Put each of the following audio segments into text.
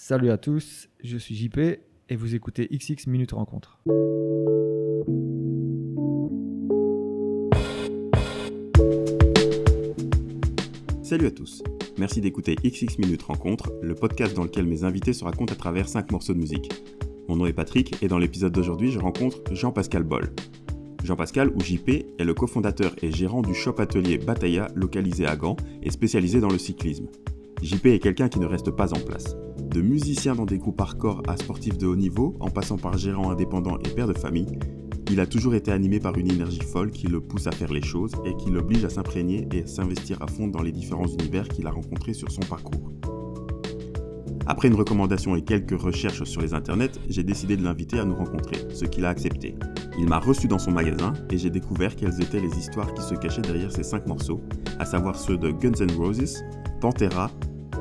Salut à tous, je suis JP et vous écoutez XX Minutes Rencontre. Salut à tous, merci d'écouter XX Minutes Rencontre, le podcast dans lequel mes invités se racontent à travers 5 morceaux de musique. Mon nom est Patrick et dans l'épisode d'aujourd'hui, je rencontre Jean-Pascal Boll. Jean-Pascal, ou JP, est le cofondateur et gérant du shop atelier Batailla, localisé à Gand et spécialisé dans le cyclisme. JP est quelqu'un qui ne reste pas en place. De musicien dans des groupes hardcore à sportif de haut niveau, en passant par gérant indépendant et père de famille, il a toujours été animé par une énergie folle qui le pousse à faire les choses et qui l'oblige à s'imprégner et à s'investir à fond dans les différents univers qu'il a rencontrés sur son parcours. Après une recommandation et quelques recherches sur les internets, j'ai décidé de l'inviter à nous rencontrer, ce qu'il a accepté. Il m'a reçu dans son magasin et j'ai découvert quelles étaient les histoires qui se cachaient derrière ces 5 morceaux, à savoir ceux de Guns N' Roses, Pantera,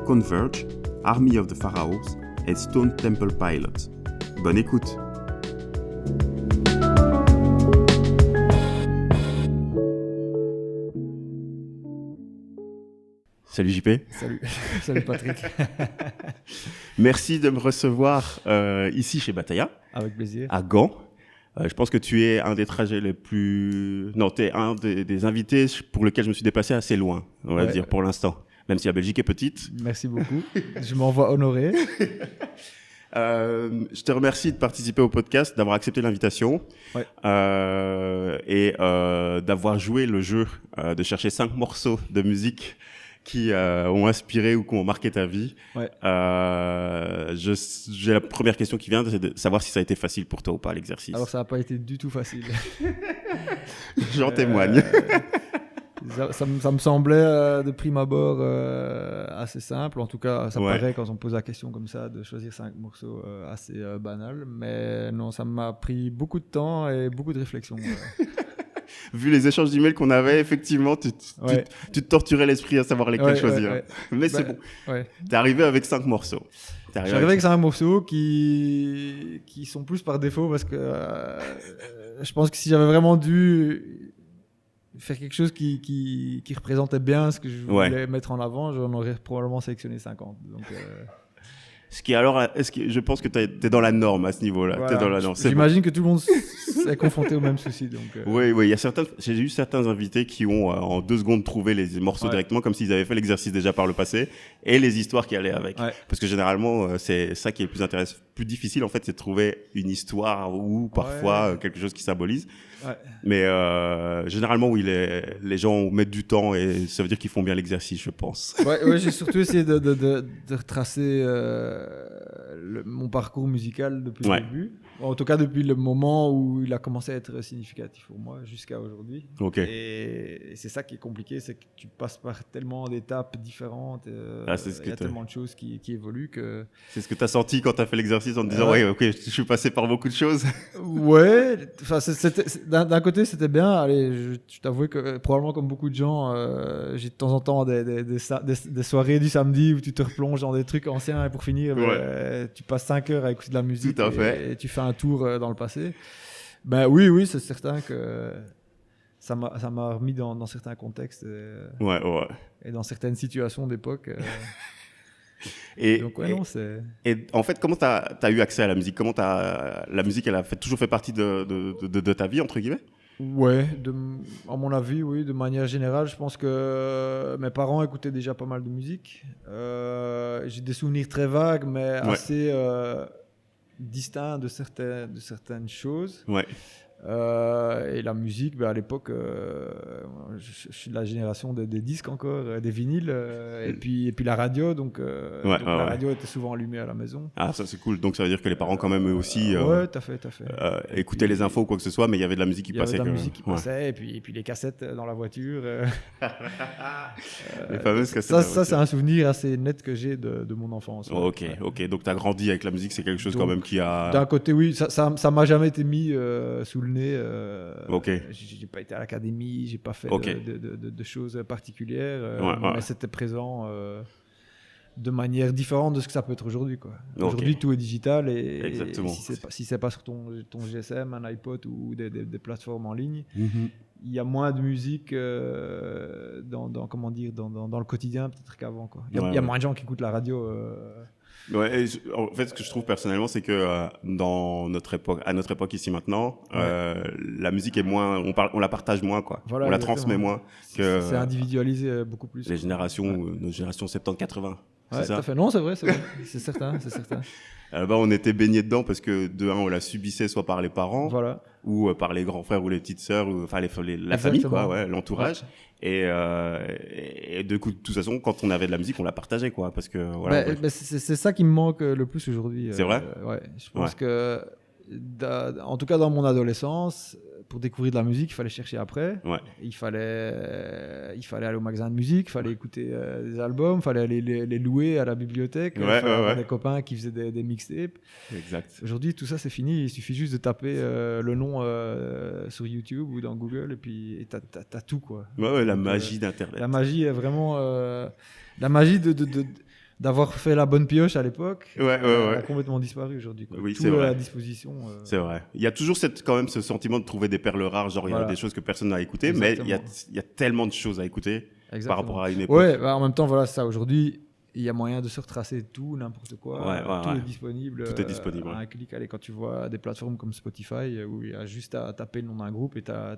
Converge, Army of the Pharaohs et Stone Temple Pilots. Bonne écoute! Salut JP. Salut Patrick. Merci de me recevoir ici chez Batailla. Avec plaisir. À Gand. Je pense que tu es un des trajets les plus... Non, tu es un des invités pour lequel je me suis déplacé assez loin, on va dire, pour l'instant. Même si la Belgique est petite. Merci beaucoup. Je m'en vois honoré. Je te remercie de participer au podcast, d'avoir accepté l'invitation et d'avoir joué le jeu de chercher 5 morceaux de musique qui ont inspiré ou qui ont marqué ta vie. J'ai la première question qui vient, c'est de savoir si ça a été facile pour toi ou pas l'exercice. Alors ça n'a pas été du tout facile. J'en témoigne. Ça me semblait de prime abord assez simple. En tout cas, ça paraît quand on pose la question comme ça de choisir 5 morceaux assez banal. Mais non, ça m'a pris beaucoup de temps et beaucoup de réflexion. Vu les échanges d'emails qu'on avait, effectivement, tu te torturais l'esprit à savoir lesquels choisir. Mais c'est bon. T'es arrivé avec 5 morceaux. Je suis arrivé avec 5 morceaux qui sont plus par défaut parce que je pense que si j'avais vraiment dû faire quelque chose qui représentait bien ce que je voulais mettre en avant, j'en aurais probablement sélectionné 50. Donc, je pense que t'es dans la norme à ce niveau-là. Voilà. T'es dans la norme. J'imagine que tout le monde s'est confronté au même souci. Oui, j'ai eu certains invités qui ont en 2 secondes trouvé les morceaux directement, comme s'ils avaient fait l'exercice déjà par le passé, et les histoires qui allaient avec. Parce que généralement, c'est ça qui est le plus intéressant. Plus difficile, en fait, c'est de trouver une histoire ou parfois quelque chose qui symbolise. Mais généralement, oui, les gens mettent du temps et ça veut dire qu'ils font bien l'exercice, je pense. J'ai surtout essayé de retracer mon parcours musical depuis le début. En tout cas, depuis le moment où il a commencé à être significatif pour moi jusqu'à aujourd'hui. Et c'est ça qui est compliqué, c'est que tu passes par tellement d'étapes différentes. Il y a tellement de choses qui évoluent que... C'est ce que tu as senti quand tu as fait l'exercice en te disant je suis passé par beaucoup de choses. D'un côté, c'était bien. Allez, je t'avoue que probablement comme beaucoup de gens, j'ai de temps en temps des soirées du samedi où tu te replonges dans des trucs anciens et pour finir, tu passes 5 heures à écouter de la musique et tu fais un tour dans le passé. Oui, c'est certain que ça m'a remis dans certains contextes et dans certaines situations d'époque. Donc, et en fait, comment tu as eu accès à la musique? Comment la musique, elle a toujours fait partie de ta vie, entre guillemets? À mon avis, oui, de manière générale, je pense que mes parents écoutaient déjà pas mal de musique. J'ai des souvenirs très vagues, mais assez distincts de certaines choses. Et la musique, à l'époque, je suis de la génération des disques encore, des vinyles, et puis la radio, donc la radio était souvent allumée à la maison. Ah, ça c'est cool, donc ça veut dire que les parents quand même eux aussi tout à fait. écoutaient les infos ou quoi que ce soit, mais il y avait de la musique qui passait. Il y avait de la musique qui passait, et puis les cassettes dans la voiture. Les fameuses cassettes. Ça c'est un souvenir assez net que j'ai de mon enfance. Ok, donc tu as grandi avec la musique, c'est quelque chose donc, quand même qui a... D'un côté, oui, ça m'a jamais été mis sous le nez. J'ai pas été à l'académie, j'ai pas fait de choses particulières, mais c'était présent de manière différente de ce que ça peut être aujourd'hui, quoi. Aujourd'hui, tout est digital et si c'est pas sur ton GSM, un iPod ou des plateformes en ligne, il y a moins de musique dans le quotidien peut-être qu'avant, quoi. Il y a moins de gens qui écoutent la radio Ouais, en fait, ce que je trouve personnellement, c'est que dans notre époque, à notre époque ici maintenant, la musique est moins, on la partage moins, quoi. Voilà, On la exactement. transmet moins que C'est individualisé beaucoup plus. les générations, nos générations 70-80. C'est Ouais, ça. tout à fait. Non, c'est vrai. C'est certain, c'est certain. Là-bas, on était baignés dedans parce que de un, on la subissait soit par les parents, Voilà. ou par les grands frères ou les petites sœurs, ou enfin la Exactement. famille, quoi, ouais, l'entourage. Ouais. Et de toute façon, quand on avait de la musique, on la partageait, quoi, parce que voilà. C'est ça qui me manque le plus aujourd'hui. C'est vrai. Ouais. Je pense que, en tout cas dans mon adolescence, pour découvrir de la musique, il fallait chercher après. Ouais. Il fallait aller au magasin de musique, il fallait écouter des albums, il fallait aller les louer à la bibliothèque. Il fallait avoir des copains qui faisaient des mixtapes. Exact. Aujourd'hui, tout ça, c'est fini. Il suffit juste de taper le nom sur YouTube ou dans Google et puis t'as tout, quoi. Ouais, la magie d'Internet. La magie est vraiment... la magie d'avoir fait la bonne pioche à l'époque a complètement disparu aujourd'hui. Oui, tout c'est vrai. à disposition. C'est vrai. Il y a toujours quand même ce sentiment de trouver des perles rares, genre il y a des choses que personne n'a écoutées, mais il y a tellement de choses à écouter par rapport à une époque. Ouais, en même temps, voilà, ça. Aujourd'hui, il y a moyen de se retracer tout, n'importe quoi. Tout est disponible. Tout est disponible. À un clic. Allez, quand tu vois des plateformes comme Spotify où il y a juste à taper le nom d'un groupe et t'as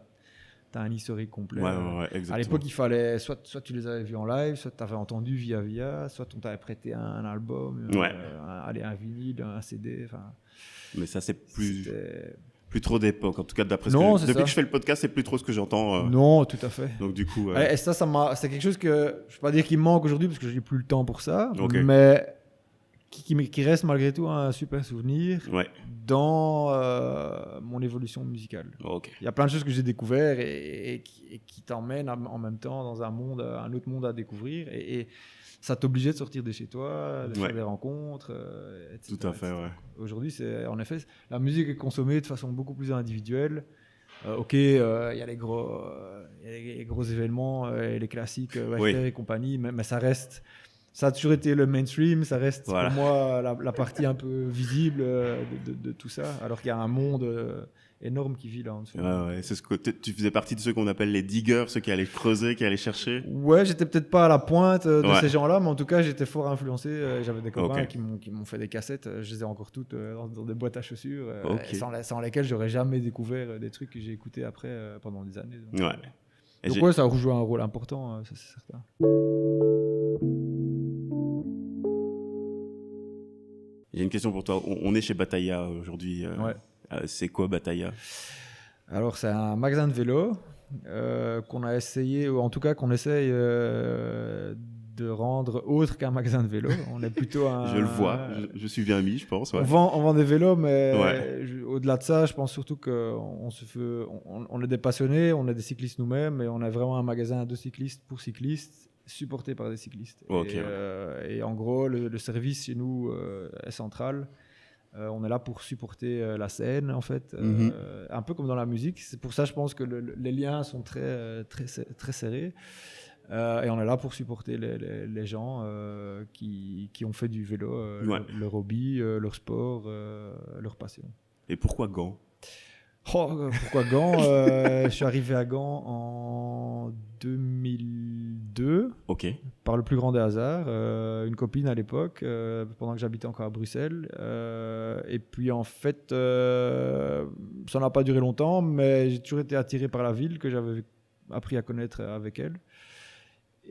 un historique complet. Exactement. À l'époque, il fallait soit tu les avais vus en live, soit tu avais entendu via, soit on t'avait prêté un album, un vinyle, un CD. Mais ça, c'est plus trop d'époque. En tout cas, depuis que je fais le podcast, c'est plus trop ce que j'entends. Non, tout à fait. Donc du coup, et ça c'est quelque chose que je vais pas dire qu'il me manque aujourd'hui parce que j'ai plus le temps pour ça, okay. mais qui reste malgré tout un super souvenir dans mon évolution musicale. Okay. Il y a plein de choses que j'ai découvert et qui t'emmènent en même temps dans un autre monde à découvrir et ça t'obligeait de sortir de chez toi, de faire des rencontres, etc. Tout à fait, Aujourd'hui, en effet, la musique est consommée de façon beaucoup plus individuelle. Il y a les gros événements et les classiques et compagnie, mais ça reste... Ça a toujours été le mainstream, ça reste pour moi la partie un peu visible de tout ça, alors qu'il y a un monde énorme qui vit là en dessous. C'est ce que tu faisais partie de ceux qu'on appelle les diggers, ceux qui allaient creuser, qui allaient chercher. Ouais, j'étais peut-être pas à la pointe de ces gens-là, mais en tout cas, j'étais fort influencé. J'avais des copains qui m'ont fait des cassettes, je les ai encore toutes dans des boîtes à chaussures, sans lesquelles j'aurais jamais découvert des trucs que j'ai écoutés après pendant des années. Donc ça a joué un rôle important, ça c'est certain. J'ai une question pour toi. On est chez Batailla aujourd'hui. C'est quoi Batailla ? Alors, c'est un magasin de vélo qu'on a essayé, ou en tout cas qu'on essaye de rendre autre qu'un magasin de vélo. On est plutôt je le vois, je suis bien mis, je pense. Ouais. On vend des vélos, mais au-delà de ça, je pense surtout qu'on est des passionnés, on est des cyclistes nous-mêmes, et on est vraiment un magasin de cyclistes pour cyclistes, supporté par des cyclistes. Et en gros, le service chez nous est central. On est là pour supporter la scène, en fait, un peu comme dans la musique. C'est pour ça, je pense que les liens sont très, très, très serrés. Et on est là pour supporter les gens qui ont fait du vélo, leur hobby, leur sport, leur passion. Et pourquoi Gand ? Pourquoi Gand Je suis arrivé à Gand en 2002, par le plus grand des hasards. Une copine à l'époque, pendant que j'habitais encore à Bruxelles. Et puis en fait, ça n'a pas duré longtemps, mais j'ai toujours été attiré par la ville que j'avais appris à connaître avec elle.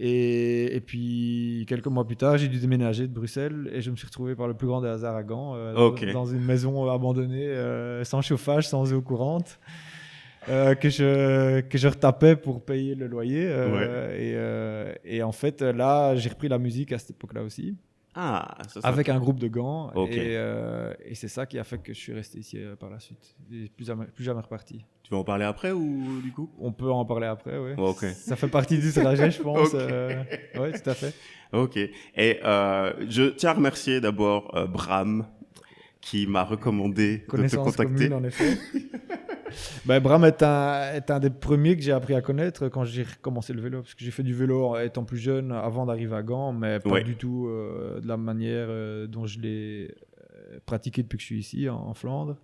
Et puis, quelques mois plus tard, j'ai dû déménager de Bruxelles et je me suis retrouvé par le plus grand des hasards à Gand, dans une maison abandonnée, sans chauffage, sans eau courante, que je retapais pour payer le loyer. Et en fait, là, j'ai repris la musique à cette époque-là aussi. Avec un groupe de Gand. Et c'est ça qui a fait que je suis resté ici par la suite. Et plus jamais reparti. Tu veux en parler après ou du coup ? On peut en parler après, oui. Ça fait partie du trajet, je pense. Oui, tout à fait. Ok. Et je tiens à remercier d'abord Bram qui m'a recommandé de te contacter. Commune, en effet. Bram est un des premiers que j'ai appris à connaître quand j'ai recommencé le vélo, parce que j'ai fait du vélo étant plus jeune avant d'arriver à Gand, mais pas du tout de la manière dont je l'ai pratiqué depuis que je suis ici en Flandre.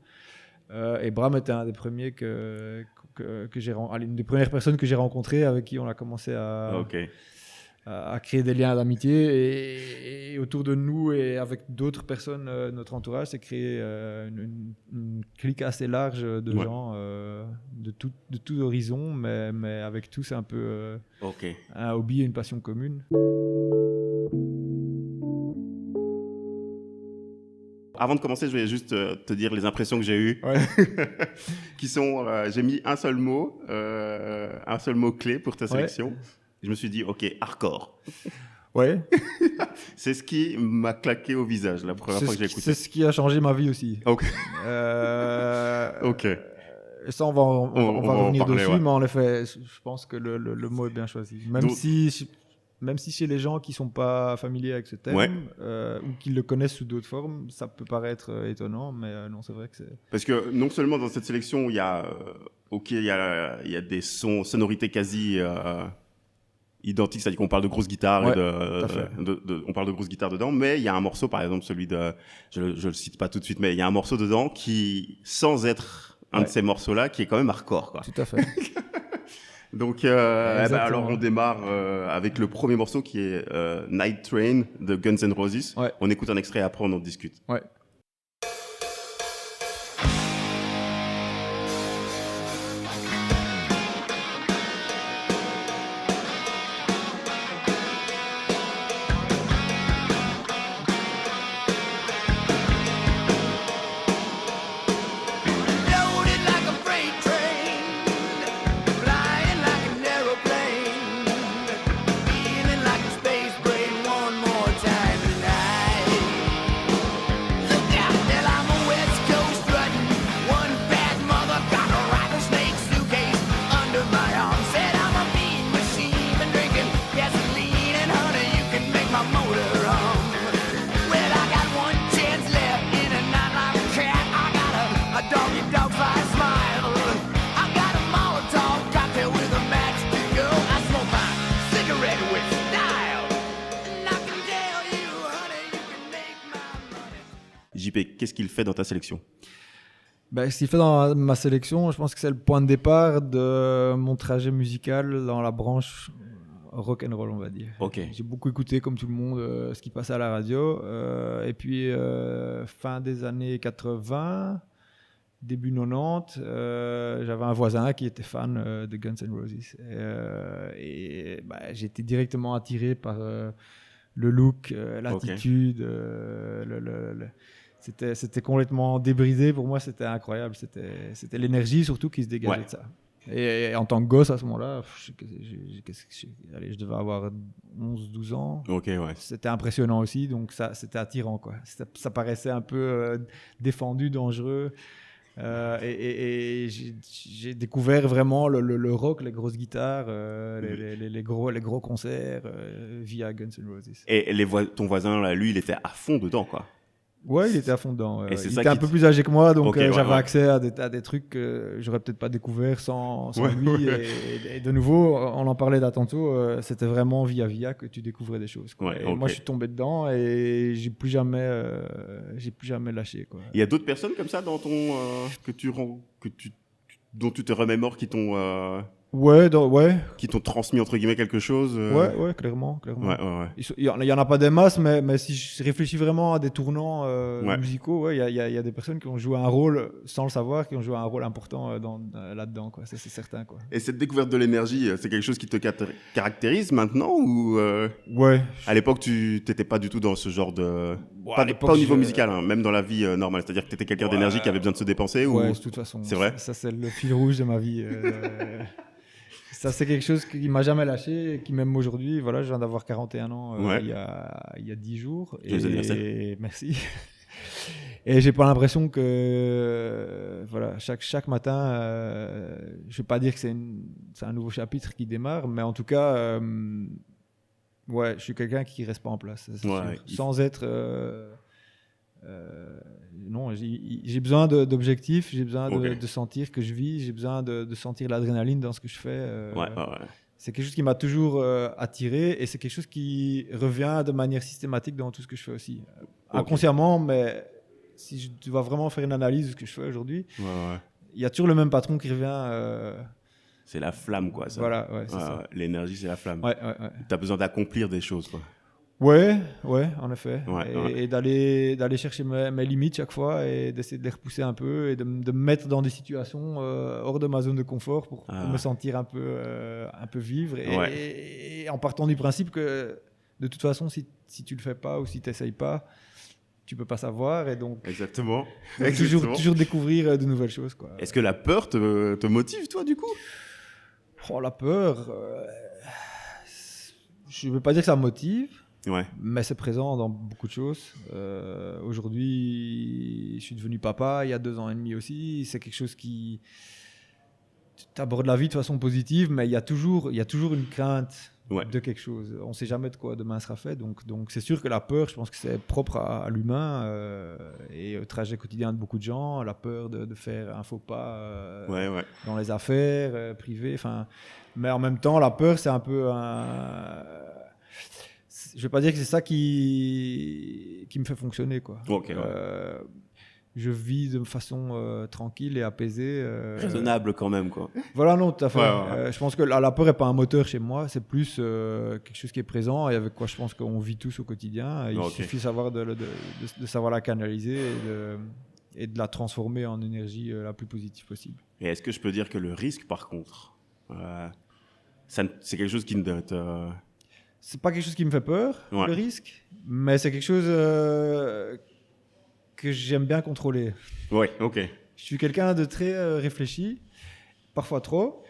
Et Bram était un des premiers une des premières personnes que j'ai rencontrées avec qui on a commencé à à créer des liens d'amitié et autour de nous et avec d'autres personnes, notre entourage, c'est créer une clique assez large de gens de tout horizon, mais avec tous un peu un hobby et une passion commune. Avant de commencer, je vais juste te dire les impressions que j'ai eues, qui sont, j'ai mis un seul mot clé pour ta sélection. Je me suis dit, ok, hardcore. Ouais. C'est ce qui m'a claqué au visage la première fois que j'ai écouté. C'est ce qui a changé ma vie aussi. Ok. Ok. Et ça, on va revenir dessus, mais en effet, je pense que le mot est bien choisi. Même si chez les gens qui ne sont pas familiers avec ce terme, ou qui le connaissent sous d'autres formes, ça peut paraître étonnant, mais non, c'est vrai que c'est... Parce que non seulement dans cette sélection, il y a des sonorités quasi identiques, c'est-à-dire qu'on parle de grosses guitares, on parle de grosses guitares dedans, mais il y a un morceau, par exemple celui de... Je le cite pas tout de suite, mais il y a un morceau dedans qui, sans être un de ces morceaux-là, qui est quand même hardcore, quoi. Tout à fait. Donc, alors on démarre avec le premier morceau qui est Night Train de Guns N' Roses. Ouais. On écoute un extrait, après on en discute. Ouais. JP, qu'est-ce qu'il fait dans ta sélection ? Ce qu'il fait dans ma sélection, je pense que c'est le point de départ de mon trajet musical dans la branche rock and roll, on va dire. Okay. J'ai beaucoup écouté, comme tout le monde, ce qui passait à la radio. Et puis, fin des années 80, début 90, j'avais un voisin qui était fan de Guns N' Roses. J'ai été directement attiré par le look, l'attitude, C'était complètement débridé. Pour moi, c'était incroyable. C'était l'énergie surtout qui se dégageait de ça. Et en tant que gosse, à ce moment-là, je devais avoir 11-12 ans. Okay, ouais. C'était impressionnant aussi, donc c'était attirant, quoi. Ça paraissait un peu défendu, dangereux. Et j'ai découvert vraiment le rock, les grosses guitares, les gros concerts via Guns N' Roses. Et ton voisin, là, lui, il était à fond dedans, quoi. Ouais, il était à fond dedans. Il était un peu plus âgé que moi, donc j'avais accès à des trucs que j'aurais peut-être pas découvert sans lui. Et de nouveau, on en parlait là tantôt, c'était vraiment via que tu découvrais des choses, quoi. Moi, je suis tombé dedans et j'ai plus jamais lâché, quoi. Il y a d'autres personnes comme ça dans ton dont tu te remémores qui t'ont qui t'ont transmis entre guillemets quelque chose. Ouais, clairement. Ouais. Il y en a pas des masses, mais si je réfléchis vraiment à des tournants musicaux, il y a des personnes qui ont joué un rôle sans le savoir, qui ont joué un rôle important là-dedans, quoi. Ça, c'est certain, quoi. Et cette découverte de l'énergie, c'est quelque chose qui te caractérise maintenant ou Ouais. À l'époque, tu t'étais pas du tout dans ce genre de pas au niveau musical, hein, même dans la vie normale. C'est-à-dire que tu étais quelqu'un d'énergie qui avait besoin de se dépenser ou... Ouais, de toute façon. C'est vrai. Ça, c'est le fil rouge de ma vie. Ça, c'est quelque chose qui m'a jamais lâché et qui, même aujourd'hui, voilà, je viens d'avoir 41 ans il y a 10 jours. Et merci. Et j'ai pas l'impression que chaque matin, je vais pas dire que c'est un nouveau chapitre qui démarre, mais en tout cas, je suis quelqu'un qui reste pas en place, c'est sûr. Sans être... non, j'ai besoin d'objectifs, j'ai besoin de sentir que je vis, j'ai besoin de sentir l'adrénaline dans ce que je fais. C'est quelque chose qui m'a toujours attiré et c'est quelque chose qui revient de manière systématique dans tout ce que je fais aussi. Inconsciemment, mais si je dois vraiment faire une analyse de ce que je fais aujourd'hui, il y a toujours le même patron qui revient C'est la flamme, quoi. Ça. Voilà, ouais, c'est ça. L'énergie, c'est la flamme. Ouais. T'as besoin d'accomplir des choses, quoi. Ouais, en effet. Et d'aller chercher mes limites chaque fois et d'essayer de les repousser un peu et de me mettre dans des situations hors de ma zone de confort pour me sentir un peu vivre. Et en partant du principe que de toute façon, si tu le fais pas ou si tu n'essayes pas, tu peux pas savoir. Et donc, Exactement. Toujours découvrir de nouvelles choses, quoi. Est-ce que la peur te motive, toi, du coup? La peur, je ne veux pas dire que ça me motive. Ouais. Mais c'est présent dans beaucoup de choses. Aujourd'hui, je suis devenu papa il y a 2 ans et demi aussi. C'est quelque chose qui... Tu abordes la vie de façon positive, mais il y a toujours une crainte de quelque chose. On ne sait jamais de quoi demain sera fait. Donc c'est sûr que la peur, je pense que c'est propre à l'humain et au trajet quotidien de beaucoup de gens. La peur de faire un faux pas dans les affaires privées. Mais en même temps, la peur, c'est un peu je ne vais pas dire que c'est ça qui me fait fonctionner, quoi. Je vis de façon tranquille et apaisée. Raisonnable quand même, quoi. Voilà, non, tout à fait. Je pense que la peur n'est pas un moteur chez moi, c'est plus quelque chose qui est présent et avec quoi je pense qu'on vit tous au quotidien. Il suffit de savoir la canaliser et de la transformer en énergie la plus positive possible. Et est-ce que je peux dire que le risque, par contre, c'est quelque chose qui ne te... C'est pas quelque chose qui me fait peur, le risque, mais c'est quelque chose que j'aime bien contrôler. Ouais, ok. Je suis quelqu'un de très réfléchi, parfois trop.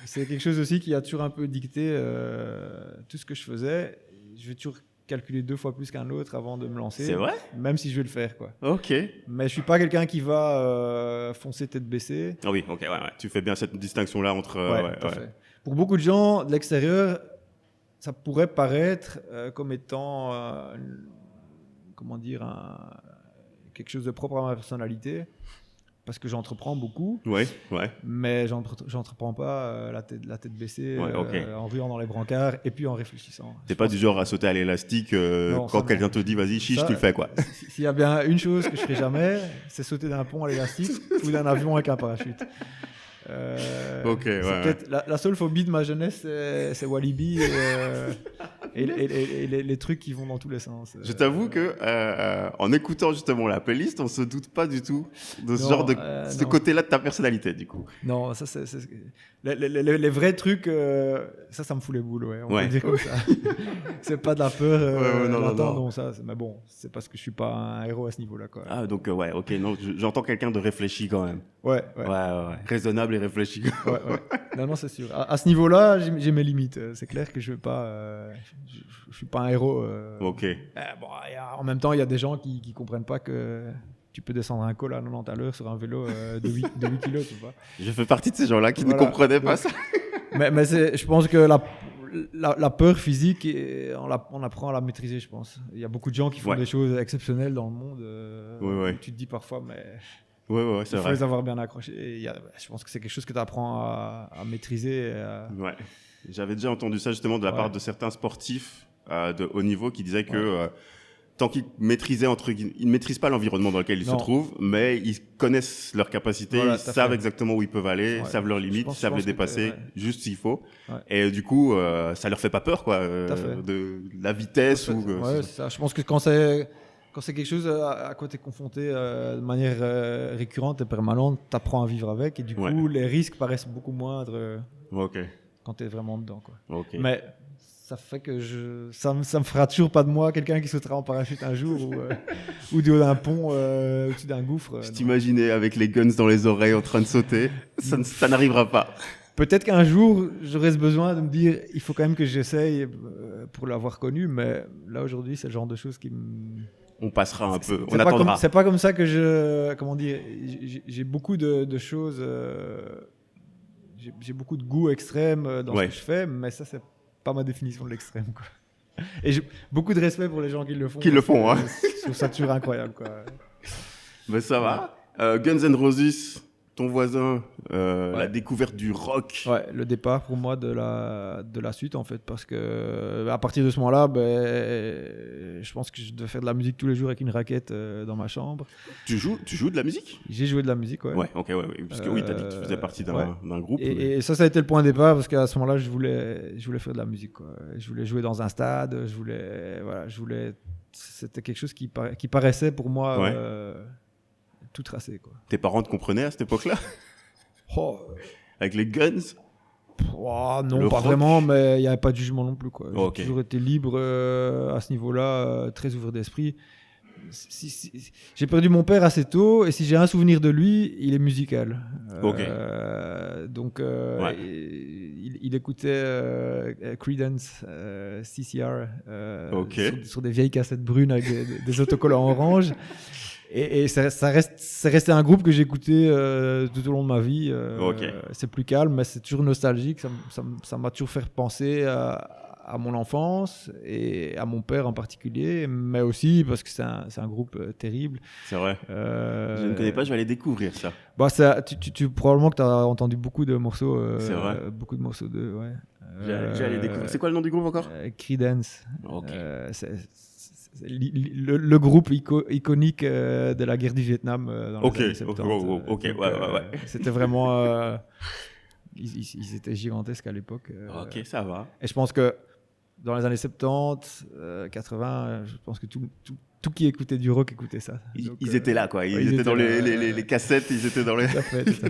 C'est quelque chose aussi qui a toujours un peu dicté tout ce que je faisais. Je vais toujours calculer 2 fois plus qu'un autre avant de me lancer. C'est vrai ? Même si je vais le faire, quoi. Ok. Mais je suis pas quelqu'un qui va foncer tête baissée. Ah oui, ok, Tu fais bien cette distinction-là entre... tout à fait. Pour beaucoup de gens de l'extérieur, ça pourrait paraître comme étant, quelque chose de propre à ma personnalité, parce que j'entreprends beaucoup, mais j'entreprends pas la tête baissée, en riant dans les brancards et puis en réfléchissant. T'es pas du genre à sauter à l'élastique quand quelqu'un te dit vas-y chiche, tu le fais, quoi. S'il y a bien une chose que je ferai jamais, c'est sauter d'un pont à l'élastique ou d'un avion avec un parachute. La seule phobie de ma jeunesse, c'est Walibi et les trucs qui vont dans tous les sens. Je t'avoue que en écoutant justement la playlist, on se doute pas du tout de ce côté-là de ta personnalité, du coup. Non, ça c'est les vrais trucs, ça me fout les boules, on peut dire comme ça. C'est pas de la peur, non, ça. Mais bon, c'est parce que je suis pas un héros à ce niveau-là, quoi. Ah donc non, j'entends quelqu'un de réfléchi quand même. Ouais. Raisonnable et réfléchi. Non, c'est sûr. À ce niveau-là, j'ai mes limites. C'est clair que je vais pas, je suis pas un héros. En même temps, il y a des gens qui comprennent pas que tu peux descendre un col à 90 à l'heure sur un vélo de 8 kilos, tu vois. Je fais partie de ces gens-là qui ne comprenaient pas ça. mais je pense que la peur physique, on apprend à la maîtriser, je pense. Il y a beaucoup de gens qui font des choses exceptionnelles dans le monde. Tu te dis parfois, mais... c'est vrai. Il faut les avoir bien accrochés. Je pense que c'est quelque chose que tu apprends à maîtriser. J'avais déjà entendu ça justement de la part de certains sportifs de haut niveau qui disaient que tant qu'ils maîtrisaient, ils ne maîtrisent pas l'environnement dans lequel ils se trouvent, mais ils connaissent leurs capacités, ils savent exactement où ils peuvent aller, savent leurs limites, ils savent les dépasser juste s'il faut. Et du coup, ça leur fait pas peur, quoi, de la vitesse. C'est ça. Je pense que quand c'est quelque chose à quoi tu es confronté de manière récurrente et permanente, tu apprends à vivre avec. Et du coup, les risques paraissent beaucoup moindres quand tu es vraiment dedans, quoi. Mais ça fait que ça me fera toujours pas de moi quelqu'un qui sautera en parachute un jour ou du haut d'un pont au-dessus d'un gouffre. Je t'imaginais avec les guns dans les oreilles en train de sauter. Ça n'arrivera pas. Peut-être qu'un jour, j'aurai ce besoin de me dire il faut quand même que j'essaye pour l'avoir connu. Mais là, aujourd'hui, c'est le genre de choses qui me... On passera un peu, on attendra. C'est pas comme ça que j'ai beaucoup de choses, j'ai beaucoup de goût extrême dans ce que je fais, mais ça, c'est pas ma définition de l'extrême, quoi. Et j'ai beaucoup de respect pour les gens qui le font. Je trouve ça toujours incroyable, quoi. Mais ça va. Guns N' Roses, ton voisin, la découverte du rock. Ouais, le départ pour moi de la suite en fait, parce que à partir de ce moment-là, je pense que je devais faire de la musique tous les jours avec une raquette dans ma chambre. Tu joues de la musique ? J'ai joué de la musique, ouais. Ouais, ok, ouais, parce que oui, t'as dit que tu faisais partie d'un groupe. Et ça a été le point de départ, parce qu'à ce moment-là, je voulais faire de la musique, quoi. Je voulais jouer dans un stade, c'était quelque chose qui paraissait pour moi tout tracé, quoi. Tes parents te comprenaient à cette époque-là ? Avec les guns ? Non, pas vraiment, mais il n'y avait pas de jugement non plus, quoi. Okay. J'ai toujours été libre à ce niveau-là, très ouvert d'esprit. J'ai perdu mon père assez tôt, et si j'ai un souvenir de lui, il est musical. Donc, il écoutait Creedence, CCR, sur des vieilles cassettes brunes avec des autocollants orange. Et c'est resté un groupe que j'ai écouté tout au long de ma vie. C'est plus calme, mais c'est toujours nostalgique. Ça m'a toujours fait penser à mon enfance et à mon père en particulier, mais aussi parce que c'est un groupe terrible. C'est vrai. Je ne connais pas, je vais aller découvrir ça. Probablement que tu as entendu beaucoup de morceaux. C'est vrai. Beaucoup de morceaux de. Ouais. J'ai allé découvrir. C'est quoi le nom du groupe encore ? Creedence. C'est le groupe iconique de la guerre du Vietnam dans les années 70. Ouais. C'était vraiment... ils étaient gigantesques à l'époque. Ok, ça va. Et je pense que dans les années 70, 80, je pense que tout qui écoutait du rock écoutait ça. Ils étaient là, quoi. Ils étaient dans les cassettes, ils étaient dans les,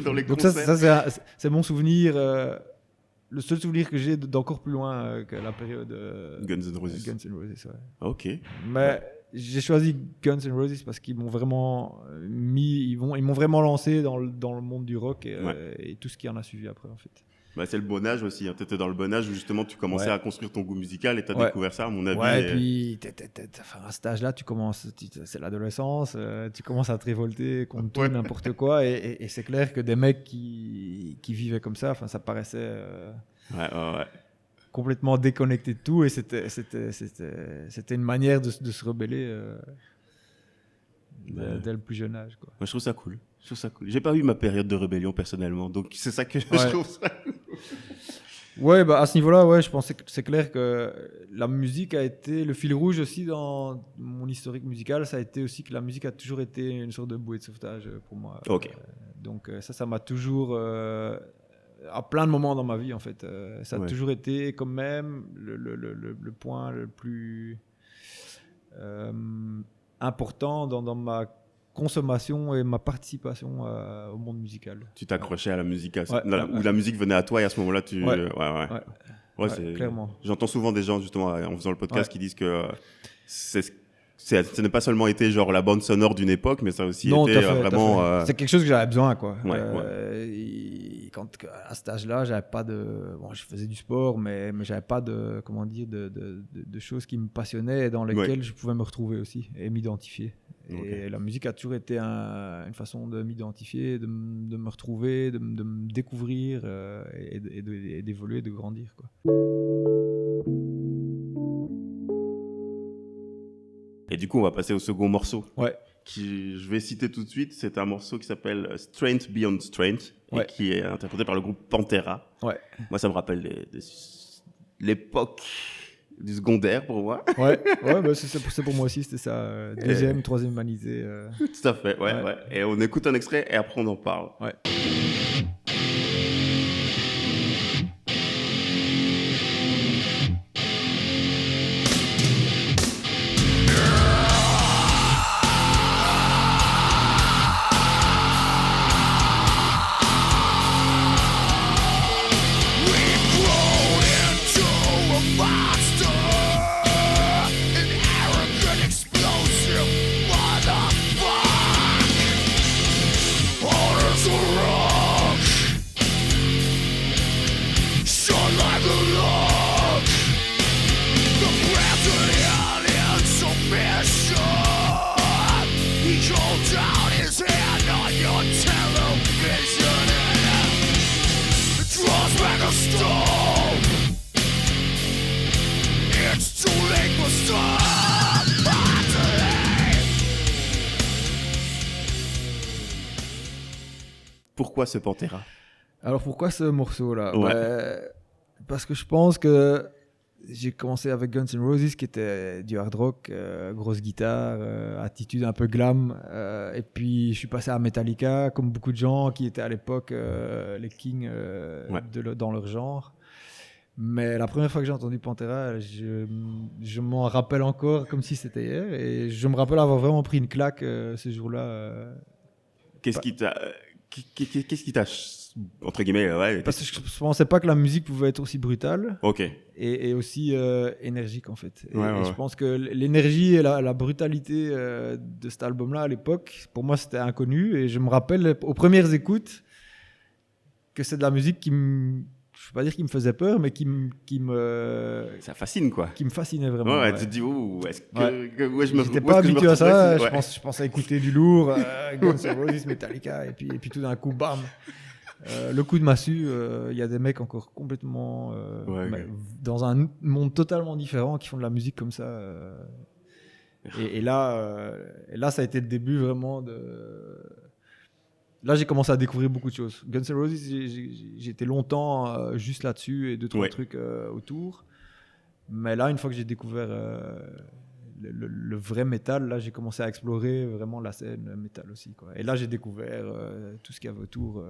dans les concerts. Donc ça c'est mon souvenir... le seul souvenir que j'ai d'encore plus loin que la période Guns N' Roses. Ouais. Ok. Mais j'ai choisi Guns N' Roses parce qu'ils m'ont vraiment ils m'ont vraiment lancé dans le monde du rock et tout ce qui en a suivi après, en fait. C'est le bon âge aussi. Hein. Tu étais dans le bon âge où justement tu commençais à construire ton goût musical et tu as découvert ça, à mon avis. Ouais, et puis à cet âge-là, c'est l'adolescence, tu commences à te révolter contre tout, n'importe quoi. Et c'est clair que des mecs qui vivaient comme ça, ça paraissait complètement déconnecté de tout. Et c'était une manière de se rebeller dès le plus jeune âge, quoi. Moi, je trouve ça cool. J'ai pas eu ma période de rébellion personnellement, donc c'est ça que je trouve ça. Ouais, à ce niveau-là, je pense que c'est clair que la musique a été le fil rouge aussi dans mon historique musical. Ça a été aussi que la musique a toujours été une sorte de bouée de sauvetage pour moi. Ok. Donc ça m'a toujours, à plein de moments dans ma vie en fait, ça a toujours été quand même le point le plus important dans ma consommation et ma participation au monde musical. Tu t'accrochais à la musique, où la musique venait à toi et à ce moment-là, tu... Ouais, clairement. J'entends souvent des gens, justement, en faisant le podcast, qui disent que ce n'est pas seulement été genre la bande sonore d'une époque, mais ça a aussi été vraiment... C'est quelque chose que j'avais besoin, quoi. Quand à cet âge-là, j'avais pas de... Bon, je faisais du sport, mais j'avais pas de choses qui me passionnaient et dans lesquelles je pouvais me retrouver aussi et m'identifier. Et la musique a toujours été une façon de m'identifier, de me retrouver, de me découvrir et d'évoluer, de grandir, quoi. Et du coup, on va passer au second morceau. Qui, je vais citer tout de suite. C'est un morceau qui s'appelle Strength Beyond Strength et qui est interprété par le groupe Pantera. Moi, ça me rappelle l'époque du secondaire pour moi. C'est pour moi aussi, c'était ça. Deuxième, troisième humanité. Tout à fait, Et on écoute un extrait et après on en parle. Wrong. Pourquoi ce Pantera? Alors pourquoi ce morceau-là? Ouais. Parce que je pense que j'ai commencé avec Guns N' Roses qui était du hard rock, grosse guitare, attitude un peu glam, et puis je suis passé à Metallica comme beaucoup de gens qui étaient à l'époque les kings dans leur genre. Mais la première fois que j'ai entendu Pantera, je m'en rappelle encore comme si c'était hier, et je me rappelle avoir vraiment pris une claque ce jour-là. Qu'est-ce qui t'a entre guillemets, ouais. Parce que je pensais pas que la musique pouvait être aussi brutale. Ok. Et aussi énergique en fait. Et Ouais. je pense que l'énergie et la brutalité de cet album-là à l'époque, pour moi c'était inconnu. Et je me rappelle aux premières écoutes que c'est de la musique je ne veux pas dire qui me faisait peur, mais qui me Ça fascine quoi. Qui me fascinait vraiment. Ouais. Tu te dis, est-ce que je me j'étais pas habitué à ça. Ouais. Je pensais écouter du lourd, Guns N' Roses, Metallica, et puis tout d'un coup, bam. Le coup de massue, il y a des mecs encore complètement dans un monde totalement différent qui font de la musique comme ça. Et là, ça a été le début vraiment de. Là, j'ai commencé à découvrir beaucoup de choses. Guns N' Roses, j'ai été longtemps juste là-dessus et 2-3 trucs autour. Mais là, une fois que j'ai découvert le vrai métal, là j'ai commencé à explorer vraiment la scène métal aussi, quoi. Et là j'ai découvert tout ce qu'il y avait autour.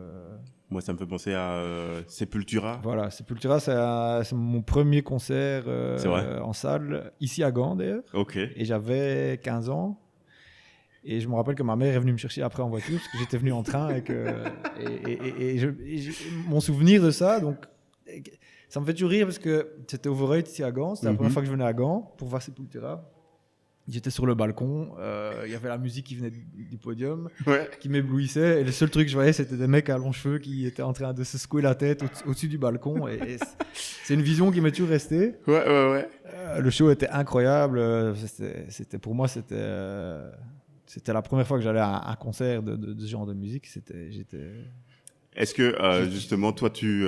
Moi ça me fait penser à Sepultura. Voilà, Sepultura c'est mon premier concert en salle, ici à Gand d'ailleurs. Ok. Et j'avais 15 ans. Et je me rappelle que ma mère est venue me chercher après en voiture parce que j'étais venu en train mon souvenir de ça, donc ça me fait toujours rire parce que c'était Overrated ici à Gand, c'était la première fois que je venais à Gand pour voir Sepultura. J'étais sur le balcon, il y avait la musique qui venait du podium, qui m'éblouissait, et le seul truc que je voyais, c'était des mecs à longs cheveux qui étaient en train de se secouer la tête au-dessus du balcon, et c'est une vision qui m'est toujours restée. Ouais. Le show était incroyable, pour moi, c'était la première fois que j'allais à un concert de ce genre de musique. Est-ce que, justement, toi, tu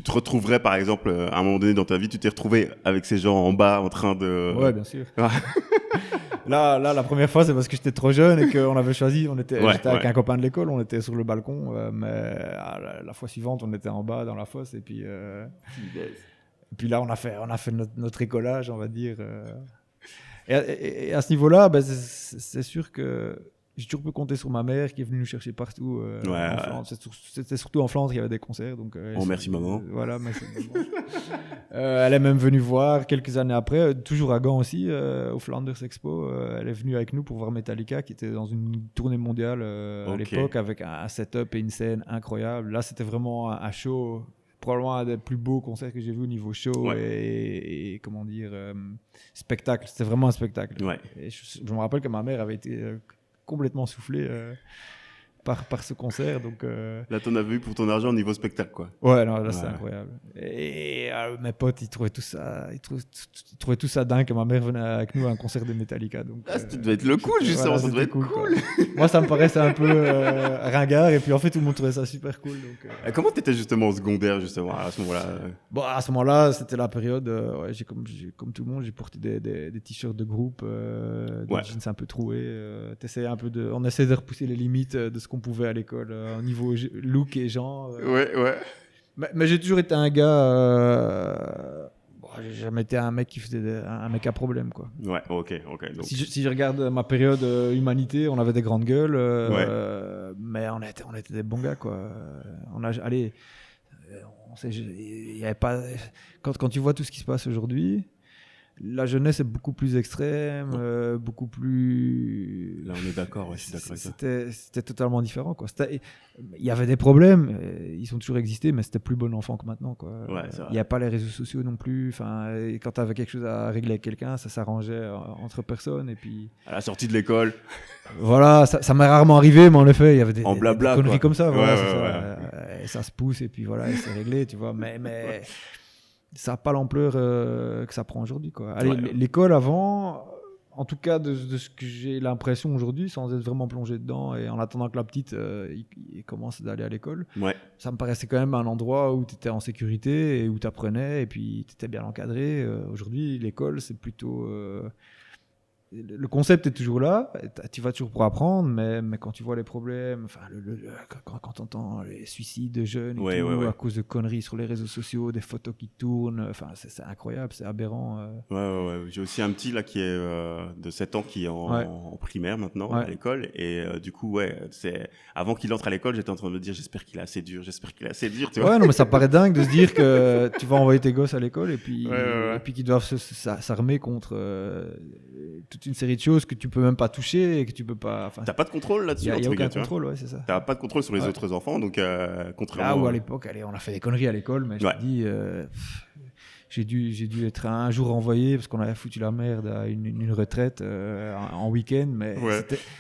te retrouverais, par exemple, à un moment donné dans ta vie, tu t'es retrouvé avec ces gens en bas en train de... Ouais, bien sûr. Là, la première fois, c'est parce que j'étais trop jeune et qu'on avait choisi. J'étais avec un copain de l'école, on était sur le balcon, mais la fois suivante, on était en bas dans la fosse. Et puis là, on a fait notre écolage, on va dire. Et à ce niveau-là, c'est sûr que j'ai toujours pu compter sur ma mère qui est venue nous chercher partout en Flandre. C'était surtout en Flandre qu'il y avait des concerts. Donc, merci maman. Voilà, merci maman. Elle est même venue voir quelques années après, toujours à Gand aussi, au Flanders Expo. Elle est venue avec nous pour voir Metallica qui était dans une tournée mondiale à l'époque avec un setup et une scène incroyable. Là, c'était vraiment un show, probablement un des plus beaux concerts que j'ai vu au niveau show et comment dire, spectacle. C'était vraiment un spectacle. Et je me rappelle que ma mère avait été complètement soufflé par ce concert. Donc, là, t'en avais eu pour ton argent au niveau spectacle, quoi. Ouais, non, là, c'est incroyable. Et mes potes, ils trouvaient tout ça dingue que ma mère venait avec nous à un concert de Metallica. Donc, ça devait être le cool, justement. Ça devait être cool. Moi, ça me paraissait un peu ringard. Et puis, en fait, tout le monde trouvait ça super cool. Donc, comment t'étais justement au secondaire, justement, à ce moment-là Bon, à ce moment-là, c'était la période... comme tout le monde, j'ai porté des t-shirts de groupe, des jeans un peu troués. On essayait de repousser les limites de ce qu'on pouvait à l'école, au niveau look et genre. Mais j'ai toujours été un gars... j'ai jamais été un mec qui faisait un mec à problème, quoi. Ouais, ok. Donc... Si je regarde ma période humanité, on avait des grandes gueules, mais on était des bons gars, quoi. Il y avait pas... Quand tu vois tout ce qui se passe aujourd'hui, la jeunesse est beaucoup plus extrême, beaucoup plus... Là, on est d'accord, je suis d'accord avec ça. C'était totalement différent, quoi. Il y avait des problèmes, ils ont toujours existé, mais c'était plus bon enfant que maintenant, quoi. Il n'y a pas les réseaux sociaux non plus. Enfin, quand tu avais quelque chose à régler avec quelqu'un, ça s'arrangeait entre personnes. Et puis... À la sortie de l'école. Voilà, ça m'est rarement arrivé, mais en effet, il y avait des conneries quoi. comme ça. Voilà, et ça se pousse, et puis voilà, et c'est réglé, tu vois. Mais ça n'a pas l'ampleur que ça prend aujourd'hui, quoi. Allez, l'école avant, en tout cas de ce que j'ai l'impression aujourd'hui, sans être vraiment plongé dedans, et en attendant que la petite il commence d'aller à l'école, ça me paraissait quand même un endroit où tu étais en sécurité et où tu apprenais, et puis tu étais bien encadré. Aujourd'hui, l'école, c'est plutôt... le concept est toujours là, tu vas toujours pour apprendre, mais quand tu vois les problèmes, enfin, quand tu entends les suicides de jeunes et tout, à cause de conneries sur les réseaux sociaux, des photos qui tournent, enfin, c'est incroyable, c'est aberrant. Ouais. J'ai aussi un petit là qui est de 7 ans qui est en primaire maintenant, à l'école, et du coup, c'est avant qu'il entre à l'école, j'étais en train de me dire j'espère qu'il est assez dur, tu vois. Ouais, non, mais ça paraît dingue de se dire que tu vas envoyer tes gosses à l'école et puis qu'ils doivent s'armer contre toute une série de choses que tu peux même pas toucher et que tu peux pas. T'as pas de contrôle là-dessus. Il y a aucun contrôle, c'est ça. T'as pas de contrôle sur les autres enfants, donc contrairement. Là où à l'époque, on a fait des conneries à l'école, mais je te dis, j'ai dû être un jour envoyé parce qu'on avait foutu la merde à une retraite en week-end, mais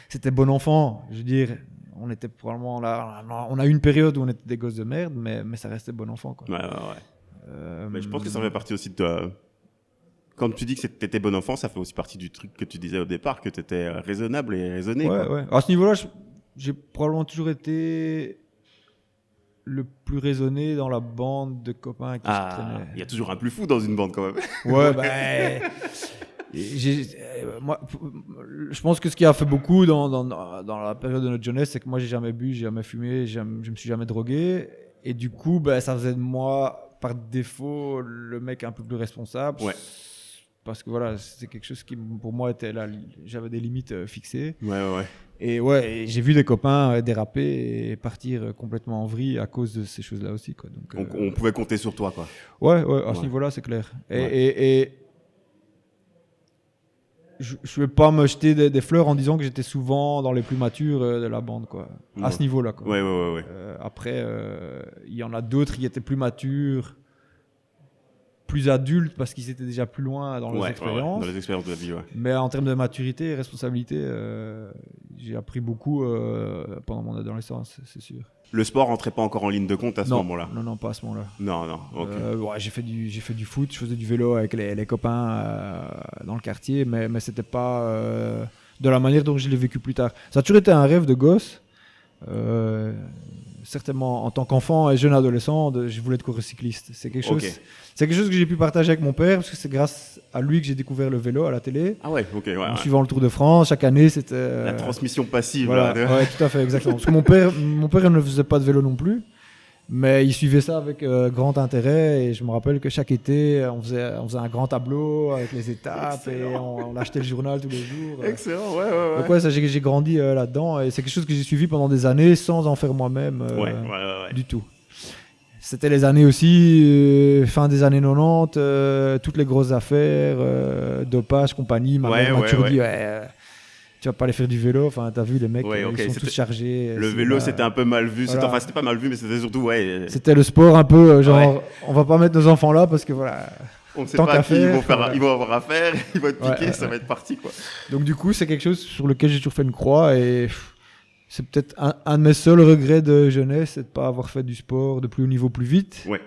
c'était bon enfant. Je veux dire, on était probablement là. On a eu une période où on était des gosses de merde, mais ça restait bon enfant, quoi. Mais je pense que ça fait partie aussi de toi. Quand tu dis que t'étais bon enfant, ça fait aussi partie du truc que tu disais au départ, que t'étais raisonnable et raisonné. Ouais. À ce niveau-là, j'ai probablement toujours été le plus raisonné dans la bande de copains qui se traînaient. Il y a toujours un plus fou dans une bande quand même. Ouais, moi, je pense que ce qui a fait beaucoup dans la période de notre jeunesse, c'est que moi, j'ai jamais bu, j'ai jamais fumé, je me suis jamais drogué. Et du coup, ça faisait de moi, par défaut, le mec un peu plus responsable. Ouais. Parce que voilà, c'était quelque chose qui, pour moi, était là. J'avais des limites fixées. Ouais. Et j'ai vu des copains déraper et partir complètement en vrille à cause de ces choses-là aussi, quoi. Donc, on pouvait compter sur toi, quoi. Ouais, à ce niveau-là, c'est clair. Et je ne vais pas me jeter des fleurs en disant que j'étais souvent dans les plus matures de la bande, quoi. À ce niveau-là, quoi. Ouais. Après, il y en a d'autres qui étaient plus matures, plus adultes parce qu'ils étaient déjà plus loin dans leurs expériences. Dans les expériences de la vie, Mais en termes de maturité et responsabilité, j'ai appris beaucoup pendant mon adolescence, c'est sûr. Le sport rentrait pas encore en ligne de compte à ce moment-là. Non, pas à ce moment-là. Non. Okay. J'ai fait du foot, je faisais du vélo avec les copains dans le quartier, mais c'était pas de la manière dont je l'ai vécu plus tard. Ça a toujours été un rêve de gosse. Certainement en tant qu'enfant et jeune adolescent, je voulais être coureur cycliste. C'est quelque chose que j'ai pu partager avec mon père parce que c'est grâce à lui que j'ai découvert le vélo à la télé. Ah ouais, ok. En suivant le Tour de France, chaque année c'était. La transmission passive. Voilà, ouais, tout à fait, exactement. Parce que mon père ne faisait pas de vélo non plus, mais il suivait ça avec grand intérêt. Et je me rappelle que chaque été, on faisait un grand tableau avec les étapes. Excellent. Et on achetait le journal tous les jours. Excellent, ouais. Donc ça, j'ai grandi là-dedans et c'est quelque chose que j'ai suivi pendant des années sans en faire moi-même du tout. C'était les années aussi, fin des années 90, toutes les grosses affaires, dopage, compagnie. Ma mère m'a toujours dit, tu vas pas aller faire du vélo. Enfin, t'as vu, les mecs, ils sont tous chargés. Le vélo, c'était un peu mal vu. Voilà. Enfin, c'était pas mal vu, mais c'était surtout, C'était le sport un peu, on va pas mettre nos enfants là parce que voilà. On ne sait pas à qui ils vont avoir affaire, ils vont être piqués, ça va être parti, quoi. Donc du coup, c'est quelque chose sur lequel j'ai toujours fait une croix et c'est peut-être un de mes seuls regrets de jeunesse, c'est de ne pas avoir fait du sport de plus haut niveau plus vite. Ouais.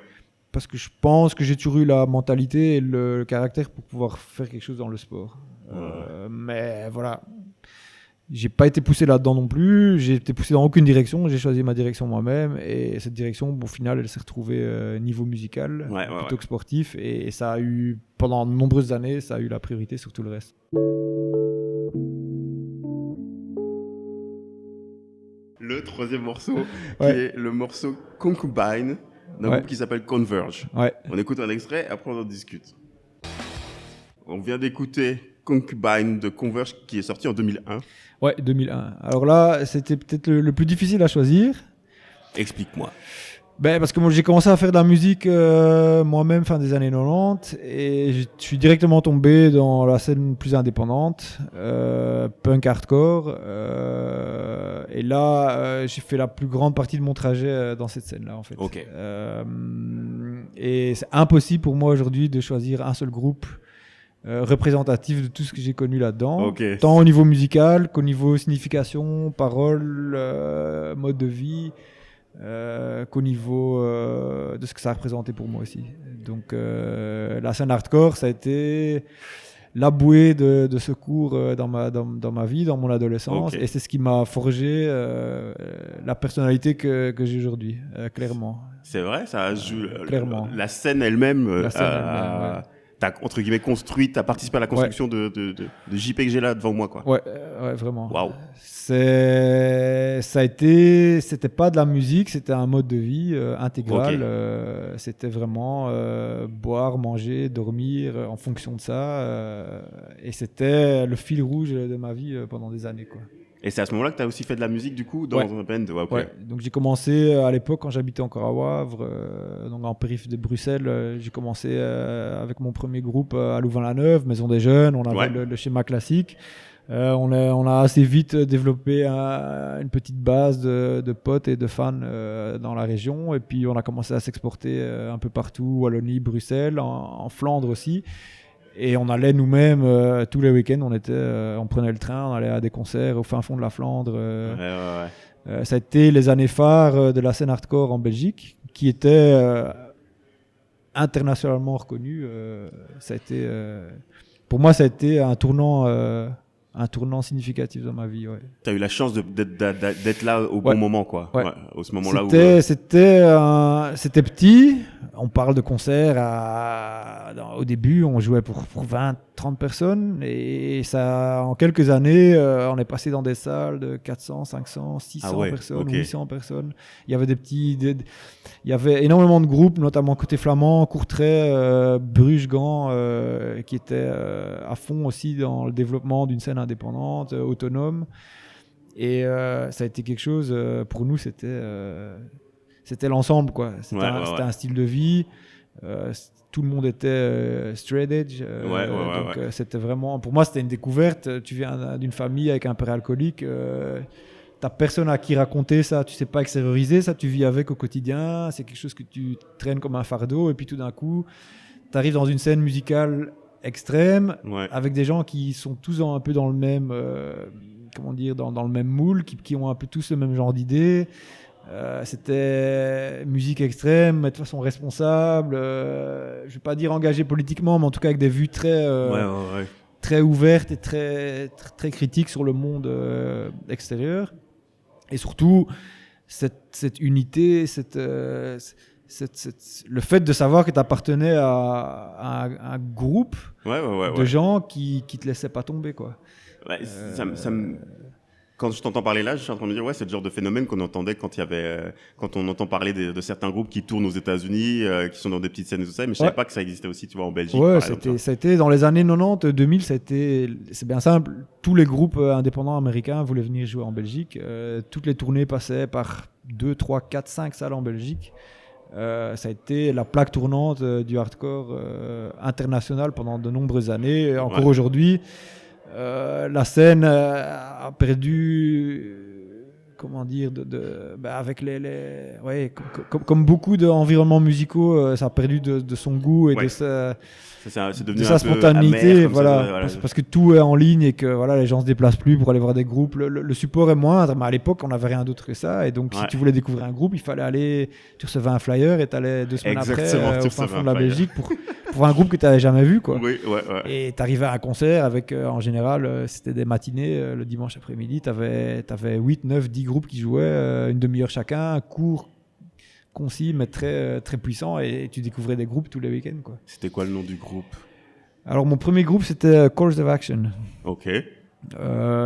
Parce que je pense que j'ai toujours eu la mentalité et le caractère pour pouvoir faire quelque chose dans le sport. Mais voilà, j'ai pas été poussé là-dedans non plus, j'ai été poussé dans aucune direction, j'ai choisi ma direction moi-même et cette direction, au final, elle s'est retrouvée niveau musical plutôt que sportif et ça a eu, pendant de nombreuses années, ça a eu la priorité sur tout le reste. Le troisième morceau, qui est le morceau Concubine, d'un groupe qui s'appelle Converge. On écoute un extrait, après on en discute. On vient d'écouter Concubine de Converge, qui est sorti en 2001. Ouais, 2001. Alors là, c'était peut-être le plus difficile à choisir. Explique-moi. Parce que moi, j'ai commencé à faire de la musique moi-même fin des années 90 et je suis directement tombé dans la scène plus indépendante, punk hardcore. Et là, j'ai fait la plus grande partie de mon trajet dans cette scène-là, en fait. Okay. Et c'est impossible pour moi aujourd'hui de choisir un seul groupe représentatif de tout ce que j'ai connu là-dedans, tant au niveau musical qu'au niveau signification, parole, mode de vie. Qu'au niveau de ce que ça a représenté pour moi aussi. Donc la scène hardcore, ça a été la bouée de secours dans ma vie, dans mon adolescence, et c'est ce qui m'a forgé la personnalité que j'ai aujourd'hui, clairement. C'est vrai, ça a joué. Clairement. La scène elle-même, t'as entre guillemets construit, t'as participé à la construction de JP que j'ai là devant moi, quoi. Ouais, vraiment. Waouh. C'était pas de la musique, c'était un mode de vie intégral. Okay. C'était vraiment boire, manger, dormir en fonction de ça. Et c'était le fil rouge de ma vie pendant des années, quoi. Et c'est à ce moment-là que tu as aussi fait de la musique, du coup, dans un band? Ouais, okay. Ouais. Donc j'ai commencé à l'époque, quand j'habitais encore à Wavre, donc en périphérie de Bruxelles, j'ai commencé avec mon premier groupe à Louvain-la-Neuve, Maison des Jeunes, on avait le schéma classique. On a assez vite développé une petite base de potes et de fans dans la région, et puis on a commencé à s'exporter un peu partout, Wallonie, Bruxelles, en Flandre aussi. Et on allait nous-mêmes tous les week-ends, on prenait le train, on allait à des concerts au fin fond de la Flandre. Ça a été les années phares de la scène hardcore en Belgique, qui était internationalement reconnue. Pour moi, ça a été un tournant significatif dans ma vie. Ouais. Tu as eu la chance d'être là au bon moment, quoi. Ouais. Au ce moment-là C'était petit. On parle de concerts au début, on jouait pour 20, 30 personnes. Et ça, en quelques années, on est passé dans des salles de 400, 500, 600 personnes, 800 personnes. Il y avait il y avait énormément de groupes, notamment côté flamand, Courtrai, Bruges, Gand, qui étaient à fond aussi dans le développement d'une scène indépendante, autonome. Et ça a été quelque chose, pour nous, c'était l'ensemble, quoi. C'était un style de vie. Tout le monde était straight edge. C'était vraiment, pour moi, c'était une découverte. Tu viens d'une famille avec un père alcoolique. T'as personne à qui raconter ça. Tu sais pas extérioriser ça. Tu vis avec au quotidien. C'est quelque chose que tu traînes comme un fardeau. Et puis tout d'un coup, t'arrives dans une scène musicale extrême avec des gens qui sont tous un peu dans le même, dans le même moule, qui ont un peu tous le même genre d'idées. C'était musique extrême, mais de façon responsable, je vais pas dire engagée politiquement, mais en tout cas avec des vues très ouvertes et très, très, très critiques sur le monde extérieur. Et surtout, cette unité, le fait de savoir que tu appartenais à un groupe de gens qui te laissaient pas tomber, quoi. Quand je t'entends parler là, je suis en train de me dire, c'est le genre de phénomène qu'on entendait quand on entend parler de certains groupes qui tournent aux États-Unis, qui sont dans des petites scènes et tout ça, mais je savais pas que ça existait aussi, tu vois, en Belgique. Ouais, ça a été dans les années 90, 2000, c'est bien simple. Tous les groupes indépendants américains voulaient venir jouer en Belgique. Toutes les tournées passaient par 2, 3, 4, 5 salles en Belgique. Ça a été la plaque tournante du hardcore international pendant de nombreuses années. Et encore aujourd'hui, la scène a perdu, avec comme beaucoup d'environnements musicaux, ça a perdu de son goût et de sa spontanéité, parce que tout est en ligne et que les gens se déplacent plus pour aller voir des groupes. Le support est moindre, mais à l'époque on n'avait rien d'autre que ça, et donc si tu voulais découvrir un groupe, il fallait aller, tu recevais un flyer et tu allais 2 semaines après au fin fond de la Belgique pour un groupe que tu n'avais jamais vu, quoi. Et tu arrivais à un concert avec en général c'était des matinées, le dimanche après-midi, tu avais 8, 9, 10 groupes qui jouaient, une demi-heure chacun, court, concis mais très, très puissant, et tu découvrais des groupes tous les week-ends, quoi. C'était quoi le nom du groupe? Alors mon premier groupe c'était Course of Action. Ok.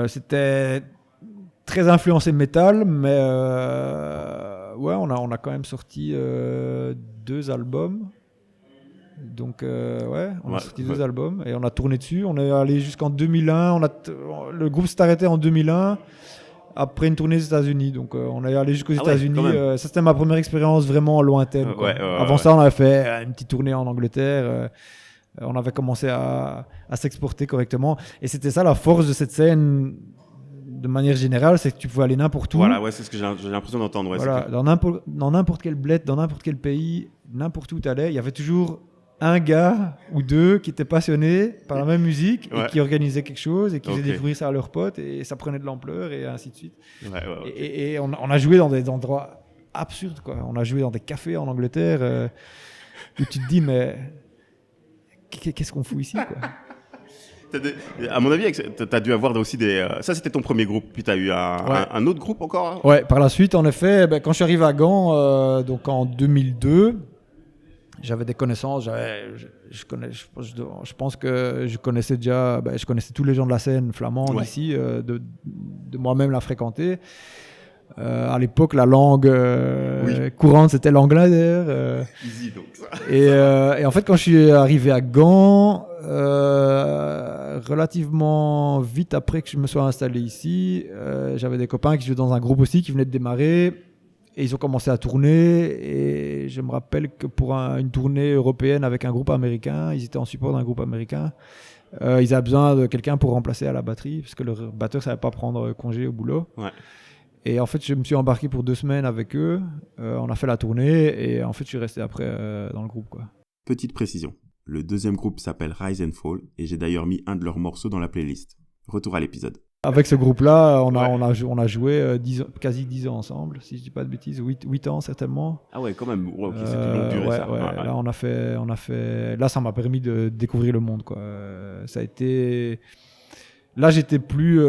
C'était très influencé métal, mais on a quand même sorti 2 albums. Donc on a sorti 2 albums et on a tourné dessus. On est allé jusqu'en 2001. Le groupe s'est arrêté en 2001. Après une tournée aux États-Unis, donc on est allé jusqu'aux États-Unis. Ça c'était ma première expérience vraiment lointaine. Avant ça, on avait fait une petite tournée en Angleterre. On avait commencé à s'exporter correctement. Et c'était ça la force de cette scène, de manière générale, c'est que tu pouvais aller n'importe où. C'est ce que j'ai l'impression d'entendre. Dans n'importe quel bled, dans n'importe quel pays, n'importe où tu allais, il y avait toujours un gars ou 2 qui étaient passionnés par la même musique et qui organisaient quelque chose et qui faisaient découvrir ça à leurs potes, et ça prenait de l'ampleur et ainsi de suite. Et on a joué dans des endroits absurdes, quoi. On a joué dans des cafés en Angleterre où tu te dis mais qu'est-ce qu'on fout ici, quoi. À mon avis, tu as dû avoir aussi des... Ça, c'était ton premier groupe, puis tu as eu un autre groupe encore, hein? Ouais, par la suite, en effet, quand je suis arrivé à Gand, donc en 2002, j'avais des connaissances, je pense que je connaissais déjà, je connaissais tous les gens de la scène flamande ici, de moi-même la fréquenter. À l'époque, la langue courante, c'était l'anglais d'ailleurs. Easy, donc ça. Et en fait, quand je suis arrivé à Gand, relativement vite après que je me sois installé ici, j'avais des copains qui jouaient dans un groupe aussi, qui venaient de démarrer. Et ils ont commencé à tourner. Et je me rappelle que pour une tournée européenne avec un groupe américain, ils étaient en support d'un groupe américain. Ils avaient besoin de quelqu'un pour remplacer à la batterie, parce que leur batteur ne savait pas prendre congé au boulot. Ouais. Et en fait, je me suis embarqué pour 2 semaines avec eux. On a fait la tournée et en fait, je suis resté après dans le groupe, quoi. Petite précision, le deuxième groupe s'appelle Rise and Fall et j'ai d'ailleurs mis un de leurs morceaux dans la playlist. Retour à l'épisode. Avec ce groupe-là, on a joué quasi 10 ans ensemble, si je dis pas de bêtises, 8 ans certainement. Ah ouais, quand même. Ok, c'est une longue durée, ça. Ouais. Là, on a fait. Là, ça m'a permis de découvrir le monde, quoi. Ça a été. Là, j'étais plus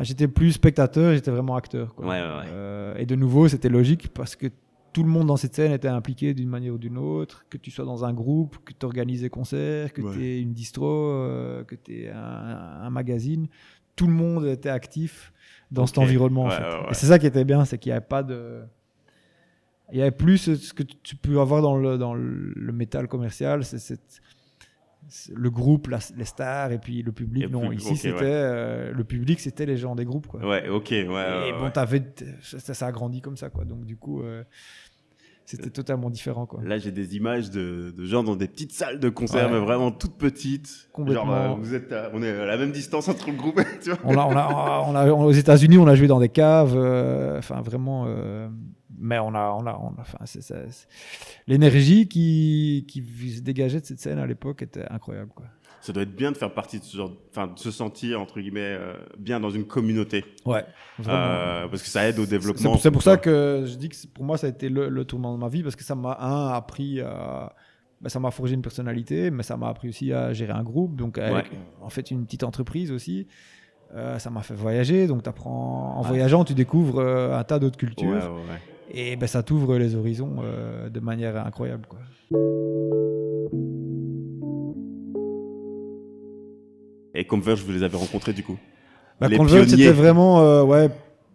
j'étais plus spectateur, j'étais vraiment acteur, quoi. Ouais. Et de nouveau, c'était logique parce que tout le monde dans cette scène était impliqué d'une manière ou d'une autre, que tu sois dans un groupe, que tu organises des concerts, que tu aies une distro, que tu aies un magazine. Tout le monde était actif dans cet environnement, en fait. Et c'est ça qui était bien, c'est qu'il n'y avait pas de... Il y avait plus ce que tu peux avoir dans le métal commercial, c'est le groupe, les stars et puis le public. Ici, c'était le public, c'était les gens des groupes, quoi. Et bon, ça a grandi comme ça, quoi. Donc du coup, c'était totalement différent, quoi. Là, j'ai des images de gens dans des petites salles de concert, mais vraiment toutes petites. Genre, on est à la même distance entre le groupe, tu vois. Aux États-Unis, on a joué dans des caves, vraiment. Mais c'est l'énergie qui se dégageait de cette scène à l'époque était incroyable, quoi. Ça doit être bien de faire partie de ce genre, de se sentir entre guillemets bien dans une communauté. Ouais. Parce que ça aide au développement. C'est pour ça que je dis que pour moi ça a été le tournant de ma vie, parce que ça m'a appris ça m'a forgé une personnalité, mais ça m'a appris aussi à gérer un groupe, donc en fait une petite entreprise aussi. Ça m'a fait voyager, donc en voyageant tu découvres un tas d'autres cultures. Et ça t'ouvre les horizons de manière incroyable, quoi. Et Converge, vous les avez rencontrés du coup? Converge, c'était vraiment...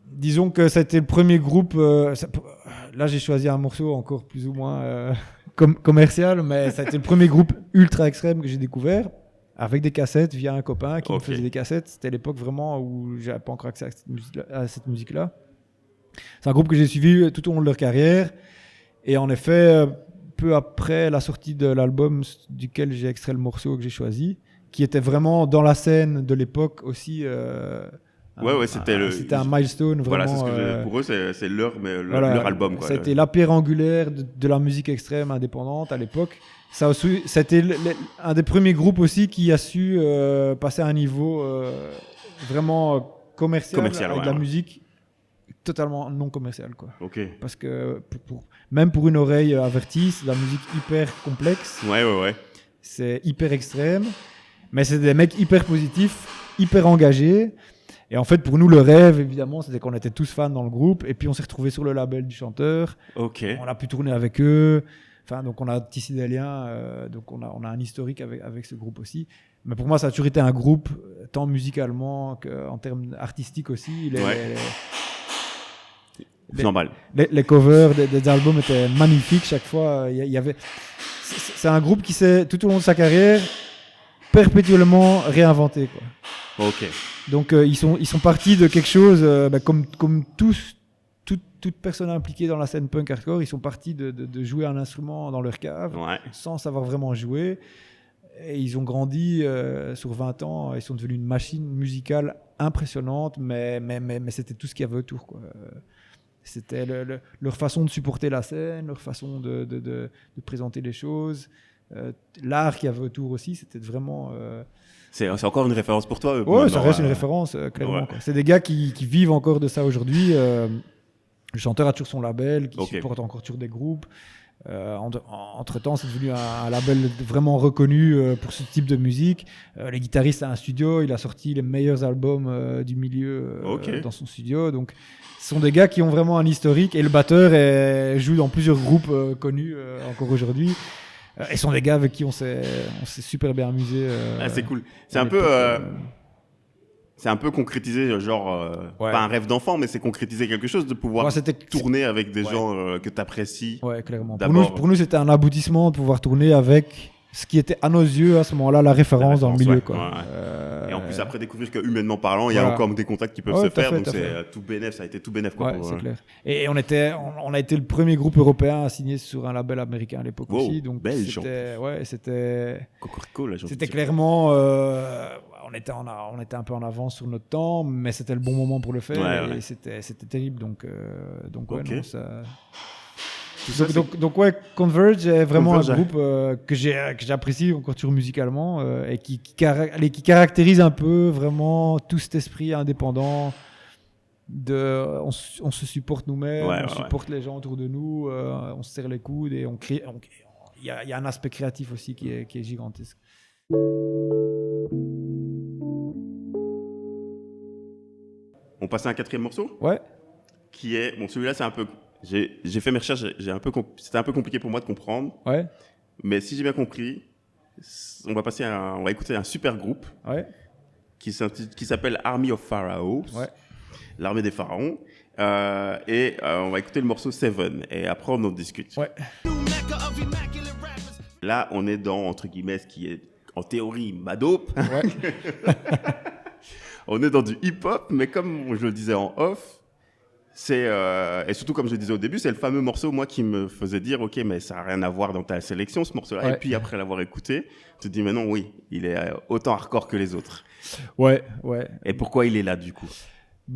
disons que ça a été le premier groupe... là, j'ai choisi un morceau encore plus ou moins commercial, mais ça a été le premier groupe ultra extrême que j'ai découvert, avec des cassettes, via un copain qui me faisait des cassettes. C'était l'époque vraiment où j'avais pas encore accès à cette musique-là. C'est un groupe que j'ai suivi tout au long de leur carrière. Et en effet, peu après la sortie de l'album duquel j'ai extrait le morceau que j'ai choisi, qui était vraiment dans la scène de l'époque aussi. C'était un milestone. Voilà, vraiment, c'est ce que pour eux, c'est leur album, quoi. C'était la pierre angulaire de la musique extrême indépendante à l'époque. C'était un des premiers groupes aussi qui a su passer à un niveau vraiment commercial avec de la musique totalement non commerciale, quoi. Parce que même pour une oreille avertie, c'est de la musique hyper complexe. C'est hyper extrême, mais c'est des mecs hyper positifs, hyper engagés. Et en fait, pour nous, le rêve, évidemment, c'était qu'on était tous fans dans le groupe. Et puis, on s'est retrouvés sur le label du chanteur. On a pu tourner avec eux. Enfin, donc, on a tissé des liens. Donc, on a un historique avec ce groupe aussi. Mais pour moi, ça a toujours été un groupe, tant musicalement qu'en termes artistiques aussi. Les covers des albums étaient magnifiques chaque fois. C'est un groupe qui s'est, tout au long de sa carrière, perpétuellement réinventé, quoi. Donc ils sont partis de quelque chose comme toute personne impliquée dans la scène punk hardcore, ils sont partis de jouer un instrument dans leur cave sans savoir vraiment jouer, et ils ont grandi sur 20 ans, ils sont devenus une machine musicale impressionnante, mais c'était tout ce qu'il y avait autour, quoi. C'était leur façon de supporter la scène, leur façon de présenter les choses, l'art qu'il y avait autour aussi, c'était vraiment... C'est encore une référence pour toi? Ça reste une référence, clairement. C'est des gars qui vivent encore de ça aujourd'hui. Le chanteur a toujours son label, qui supporte encore toujours des groupes. Entre-temps, c'est devenu un label vraiment reconnu pour ce type de musique. Les guitaristes a un studio, il a sorti les meilleurs albums du milieu dans son studio. Donc, ce sont des gars qui ont vraiment un historique. Et le batteur joue dans plusieurs groupes connus encore aujourd'hui. Et ce sont des gars avec qui on s'est super bien amusé. C'est cool. C'est un peu concrétisé, genre, pas un rêve d'enfant, mais c'est concrétiser quelque chose, de pouvoir tourner avec des gens que tu apprécies. Ouais, clairement. Pour nous, c'était un aboutissement de pouvoir tourner avec ce qui était à nos yeux à ce moment-là la référence dans le milieu. Quoi. Et en plus, après découvrir que humainement parlant, il y a encore des contacts qui peuvent se faire, donc c'est tout bénef, ça a été tout bénef. Quoi, c'est clair. Et on a été le premier groupe européen à signer sur un label américain à l'époque aussi. Donc belge. C'était Cocorico, là, c'était clairement... on était un peu en avance sur notre temps, mais c'était le bon moment pour le faire et c'était terrible. Donc non, ça... Donc Converge est vraiment un groupe que j'apprécie encore toujours musicalement et qui caractérise un peu vraiment tout cet esprit indépendant on se supporte nous-mêmes, on supporte les gens autour de nous, on se serre les coudes et on crée. Il y a un aspect créatif aussi qui est gigantesque. On passe à un quatrième morceau. Ouais. Qui est celui-là, c'est un peu. J'ai fait mes recherches, c'était un peu compliqué pour moi de comprendre. Ouais. Mais si j'ai bien compris, on va écouter un super groupe. Ouais. Qui s'appelle Army of Pharaohs. Ouais. L'armée des pharaons. Et on va écouter le morceau Seven. Et après, on en discute. Ouais. Là, on est dans, entre guillemets, ce qui est en théorie ma dope. Ouais. On est dans du hip-hop, mais comme je le disais en off, et surtout comme je le disais au début, c'est le fameux morceau, moi, qui me faisait dire, ok, mais ça n'a rien à voir dans ta sélection, ce morceau-là. Ouais. Et puis après l'avoir écouté, tu te dis, mais non, oui, il est autant hardcore que les autres. Ouais. Et pourquoi il est là, du coup ?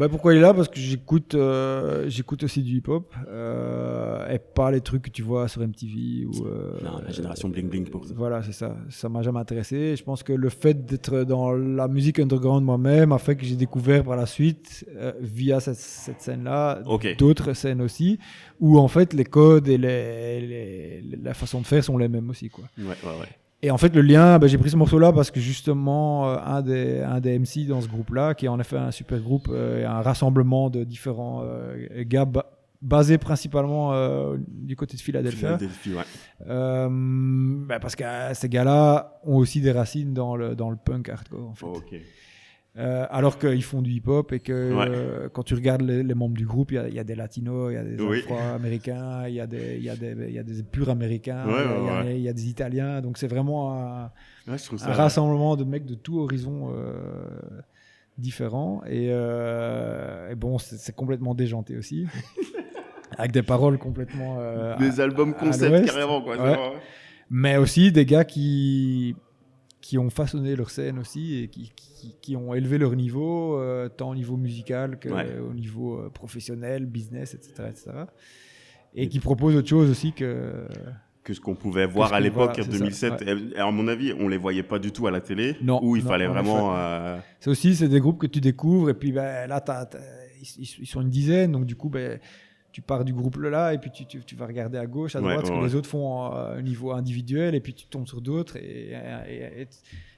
Pourquoi il est là ? Parce que j'écoute aussi du hip-hop et pas les trucs que tu vois sur MTV ou non, la génération bling bling pour ça. Voilà, c'est ça. Ça m'a jamais intéressé. Je pense que le fait d'être dans la musique underground moi-même a fait que j'ai découvert par la suite via cette scène-là d'autres scènes aussi où en fait les codes et la façon de faire sont les mêmes aussi, quoi. Ouais. Et en fait, le lien, j'ai pris ce morceau-là parce que justement, un des MC dans ce groupe-là, qui est en effet un super groupe, un rassemblement de différents gars basés principalement du côté de Philadelphie. Parce que ces gars-là ont aussi des racines dans le punk hardcore, en fait. Alors qu'ils font du hip-hop et que quand tu regardes les membres du groupe, il y a des latinos, il y a des afro-américains, il y a des purs américains, il y a des italiens. Donc c'est vraiment un rassemblement de mecs de tout horizon différents. Et bon, c'est complètement déjanté aussi. Avec des paroles complètement... des albums concept carrément, quoi. Ouais. Mais aussi des gars qui ont façonné leur scène aussi et qui ont élevé leur niveau, tant au niveau musical qu'au niveau professionnel, business, etc. Et qui proposent autre chose aussi que ce qu'on pouvait voir à l'époque, en 2007. Et à mon avis, on ne les voyait pas du tout à la télé, où il fallait vraiment... C'est des groupes que tu découvres, et puis là, ils sont une dizaine, donc du coup... tu pars du groupe là et puis tu vas regarder à gauche, à droite, ce que les autres font au niveau individuel, et puis tu tombes sur d'autres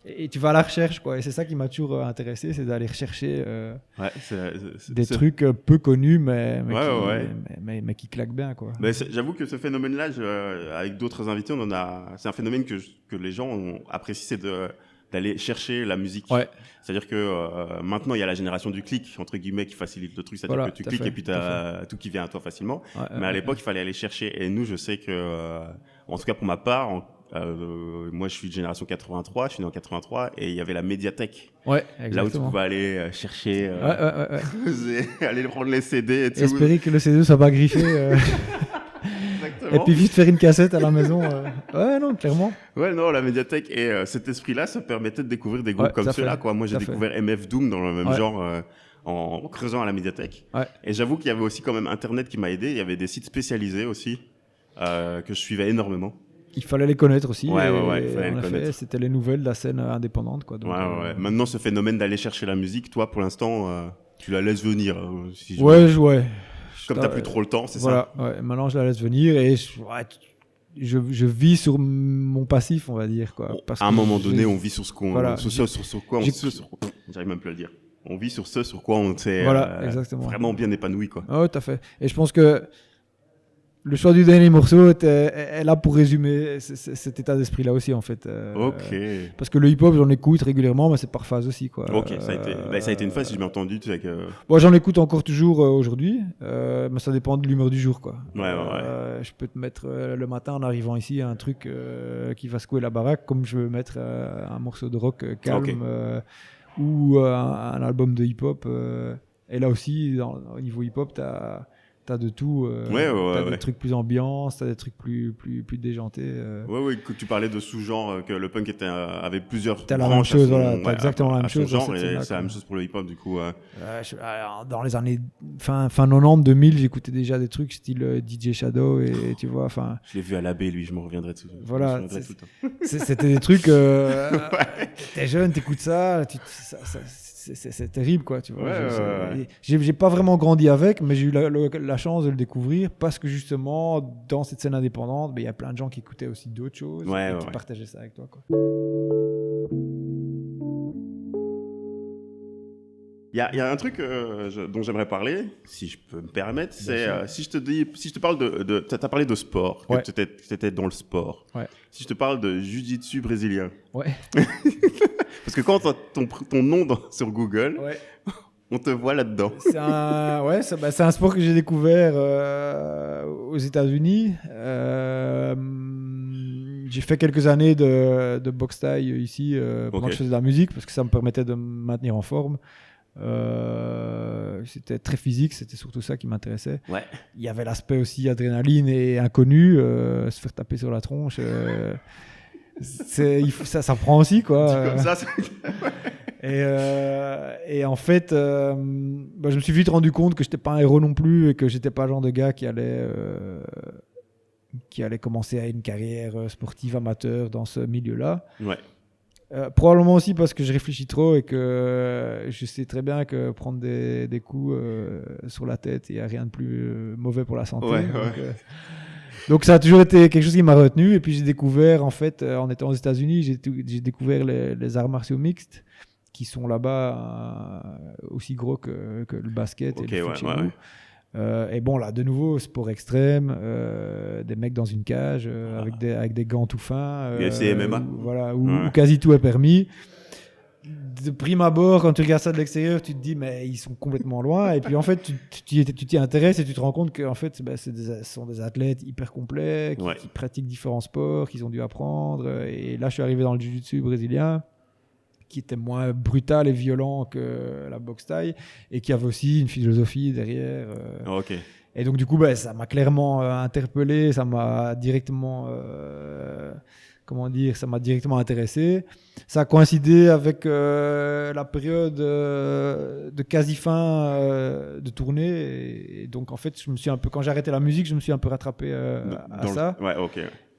et tu vas à la recherche, quoi. Et c'est ça qui m'a toujours intéressé, c'est d'aller rechercher des trucs peu connus mais qui claquent bien, quoi. Mais j'avoue que ce phénomène-là, avec d'autres invités, c'est un phénomène que les gens ont apprécié, c'est d'aller chercher la musique. C'est-à-dire que maintenant, il y a la génération du clic, entre guillemets, qui facilite le truc. C'est-à-dire que tu cliques et puis tu as tout qui vient à toi facilement. Mais à l'époque, il fallait aller chercher. Et nous, je sais que, en tout cas pour ma part, moi, je suis de génération 83, je suis né en 83, et il y avait la médiathèque. Là où tu pouvais aller chercher, aller prendre les CD et tout. Espérer que le CD ne soit pas griffé. Et puis vite faire une cassette à la maison. Non, clairement. La médiathèque. Et cet esprit-là, ça permettait de découvrir des groupes comme ceux-là, quoi. Moi, j'ai découvert MF Doom dans le même genre en creusant à la médiathèque. Et j'avoue qu'il y avait aussi quand même Internet qui m'a aidé. Il y avait des sites spécialisés aussi que je suivais énormément. Il fallait les connaître aussi. Il fallait les connaître. C'était les nouvelles de la scène indépendante, quoi. Donc, Maintenant, ce phénomène d'aller chercher la musique, toi, pour l'instant, tu la laisses venir. Ouais. Comme t'as plus trop le temps, c'est ça ? Voilà, maintenant je la laisse venir et je vis sur mon passif, on va dire, quoi. À un moment donné, on vit sur ce qu'on, voilà, sur quoi j'arrive même plus à le dire. On vit sur ce sur quoi on s'est vraiment bien épanoui, quoi. Oh, tout à fait. Et je pense que le choix du dernier morceau est là pour résumer cet état d'esprit-là aussi, en fait. Ok. Parce que le hip-hop, j'en écoute régulièrement, mais c'est par phase aussi, quoi. Ok, ça a été une phase, si je m'ai entendu. Tu sais que... Bon, j'en écoute encore toujours aujourd'hui, mais ça dépend de l'humeur du jour, quoi. Ouais. Je peux te mettre le matin en arrivant ici un truc qui va secouer la baraque, comme je veux mettre un morceau de rock calme ou un album de hip-hop. Et là aussi, au niveau hip-hop, t'as de tout. T'as des trucs plus ambiance, t'as des trucs plus déjantés. Ouais, que tu parlais de sous-genre, que le punk avait plusieurs t'as la même chose, voilà. T'as exactement la même chose. Genre, et c'est la même chose pour le hip-hop, du coup. Dans les années fin 90, 2000, j'écoutais déjà des trucs style DJ Shadow et tu vois, enfin. Je l'ai vu à l'abbé, lui, je m'en reviendrai dessus. Voilà. C'était des trucs. T'es jeune, t'écoutes ça, c'est terrible, quoi, tu vois. J'ai pas vraiment grandi avec, mais j'ai eu la chance de le découvrir parce que justement, dans cette scène indépendante, il y a plein de gens qui écoutaient aussi d'autres choses et qui partageaient ça avec toi, quoi. Il y a un truc dont j'aimerais parler, si je peux me permettre, c'est si je te parle t'as parlé de sport, que tu étais dans le sport. Ouais. Si je te parle de jiu-jitsu brésilien. Ouais. Parce que quand tu as ton nom sur Google, on te voit là-dedans. C'est un sport que j'ai découvert aux États-Unis. J'ai fait quelques années de boxe thaï ici pendant que je faisais de la musique parce que ça me permettait de me maintenir en forme. C'était très physique, c'était surtout ça qui m'intéressait. Ouais. Il y avait l'aspect aussi adrénaline et inconnu, se faire taper sur la tronche. Ça prend aussi, quoi. Comme ça, et en fait, je me suis vite rendu compte que j'étais pas un héros non plus et que j'étais pas le genre de gars qui allait commencer à une carrière sportive amateur dans ce milieu-là. Ouais. Probablement aussi parce que je réfléchis trop et que je sais très bien que prendre des coups sur la tête, il n'y a rien de plus mauvais pour la santé. Donc ça a toujours été quelque chose qui m'a retenu. Et puis j'ai découvert, en fait, en étant aux États-Unis, j'ai découvert les arts martiaux mixtes qui sont là-bas aussi gros que le basket et le foot chez nous. Et bon, là, de nouveau, sport extrême, des mecs dans une cage avec des gants tout fins. UFC, MMA. Où quasi tout est permis. De prime abord, quand tu regardes ça de l'extérieur, tu te dis, mais ils sont complètement loin. Et puis, en fait, tu t'y intéresses et tu te rends compte que en fait, ce sont des athlètes hyper complets qui pratiquent différents sports, qu'ils ont dû apprendre. Et là, je suis arrivé dans le jiu-jitsu brésilien, qui était moins brutal et violent que la boxe thaï et qui avait aussi une philosophie derrière. Et donc, du coup, ça m'a clairement interpellé, ça m'a directement... ça m'a directement intéressé. Ça a coïncidé avec la période de quasi fin de tournée. Et donc, en fait, quand j'ai arrêté la musique, je me suis un peu rattrapé à ça.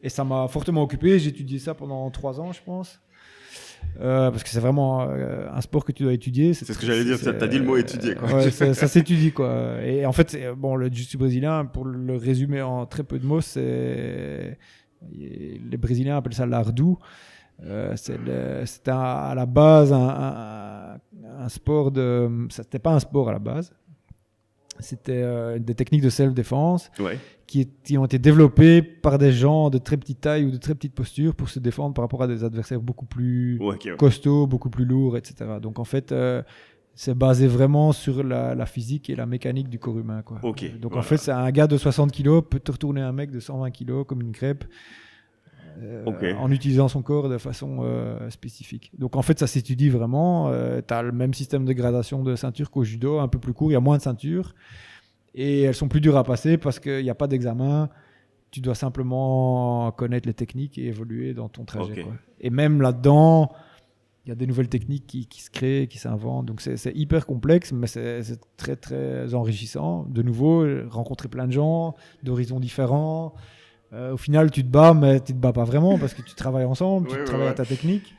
Et ça m'a fortement occupé. J'ai étudié ça pendant 3 ans, je pense. Parce que c'est vraiment un sport que tu dois étudier. C'est ce que j'allais dire, tu as dit le mot étudier. Quoi. Ouais, ça s'étudie, quoi. Et en fait, le jiu-jitsu brésilien, pour le résumer en très peu de mots, les Brésiliens appellent ça l'ardou. C'était à la base un sport c'était pas un sport à la base. C'était des techniques de self-défense qui ont été développées par des gens de très petite taille ou de très petite posture pour se défendre par rapport à des adversaires beaucoup plus costauds, beaucoup plus lourds, etc. Donc en fait, c'est basé vraiment sur la physique et la mécanique du corps humain, quoi. Donc en fait, c'est un gars de 60 kg peut te retourner un mec de 120 kg comme une crêpe. En utilisant son corps de façon spécifique. Donc en fait, ça s'étudie vraiment. Tu as le même système de gradation de ceinture qu'au judo, un peu plus court, il y a moins de ceintures. Et elles sont plus dures à passer parce qu'il n'y a pas d'examen. Tu dois simplement connaître les techniques et évoluer dans ton trajet. Quoi. Et même là-dedans, il y a des nouvelles techniques qui se créent, qui s'inventent. Donc c'est hyper complexe, mais c'est très, très enrichissant. De nouveau, rencontrer plein de gens d'horizons différents. Au final, tu te bats, mais tu te bats pas vraiment parce que tu travailles ensemble, tu travailles à ta technique.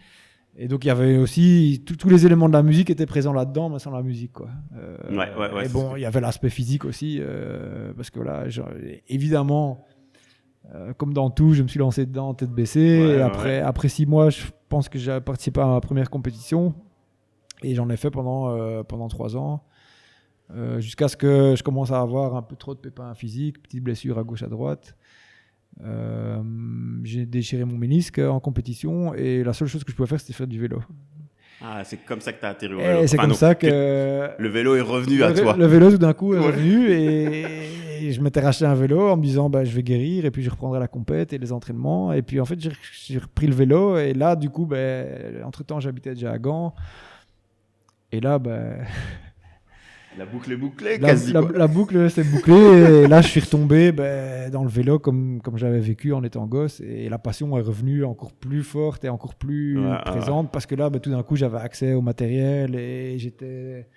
Et donc, il y avait aussi tous les éléments de la musique étaient présents là-dedans, mais sans la musique, quoi. Et bon, il y avait l'aspect physique aussi, parce que là, évidemment, Comme dans tout, je me suis lancé dedans tête baissée. Et après 6 mois, je pense que j'ai participé à ma première compétition. Et j'en ai fait pendant 3 ans. Jusqu'à ce que je commence à avoir un peu trop de pépins physiques, petites blessures à gauche, à droite. J'ai déchiré mon ménisque en compétition. Et la seule chose que je pouvais faire, c'était faire du vélo. Ah, c'est comme ça que tu as atterri au vélo. C'est comme ça que... Le vélo est revenu à toi. Le vélo, tout d'un coup, est revenu et je m'étais racheté un vélo en me disant je vais guérir et puis je reprendrai la compète et les entraînements. Et puis, en fait, j'ai repris le vélo et là, du coup, entre-temps, j'habitais déjà à Gand. Et là, la boucle est bouclée, quasi. La boucle s'est bouclée et là, je suis retombé dans le vélo comme j'avais vécu en étant gosse. Et la passion est revenue encore plus forte et encore plus présente parce que là, tout d'un coup, j'avais accès au matériel et j'étais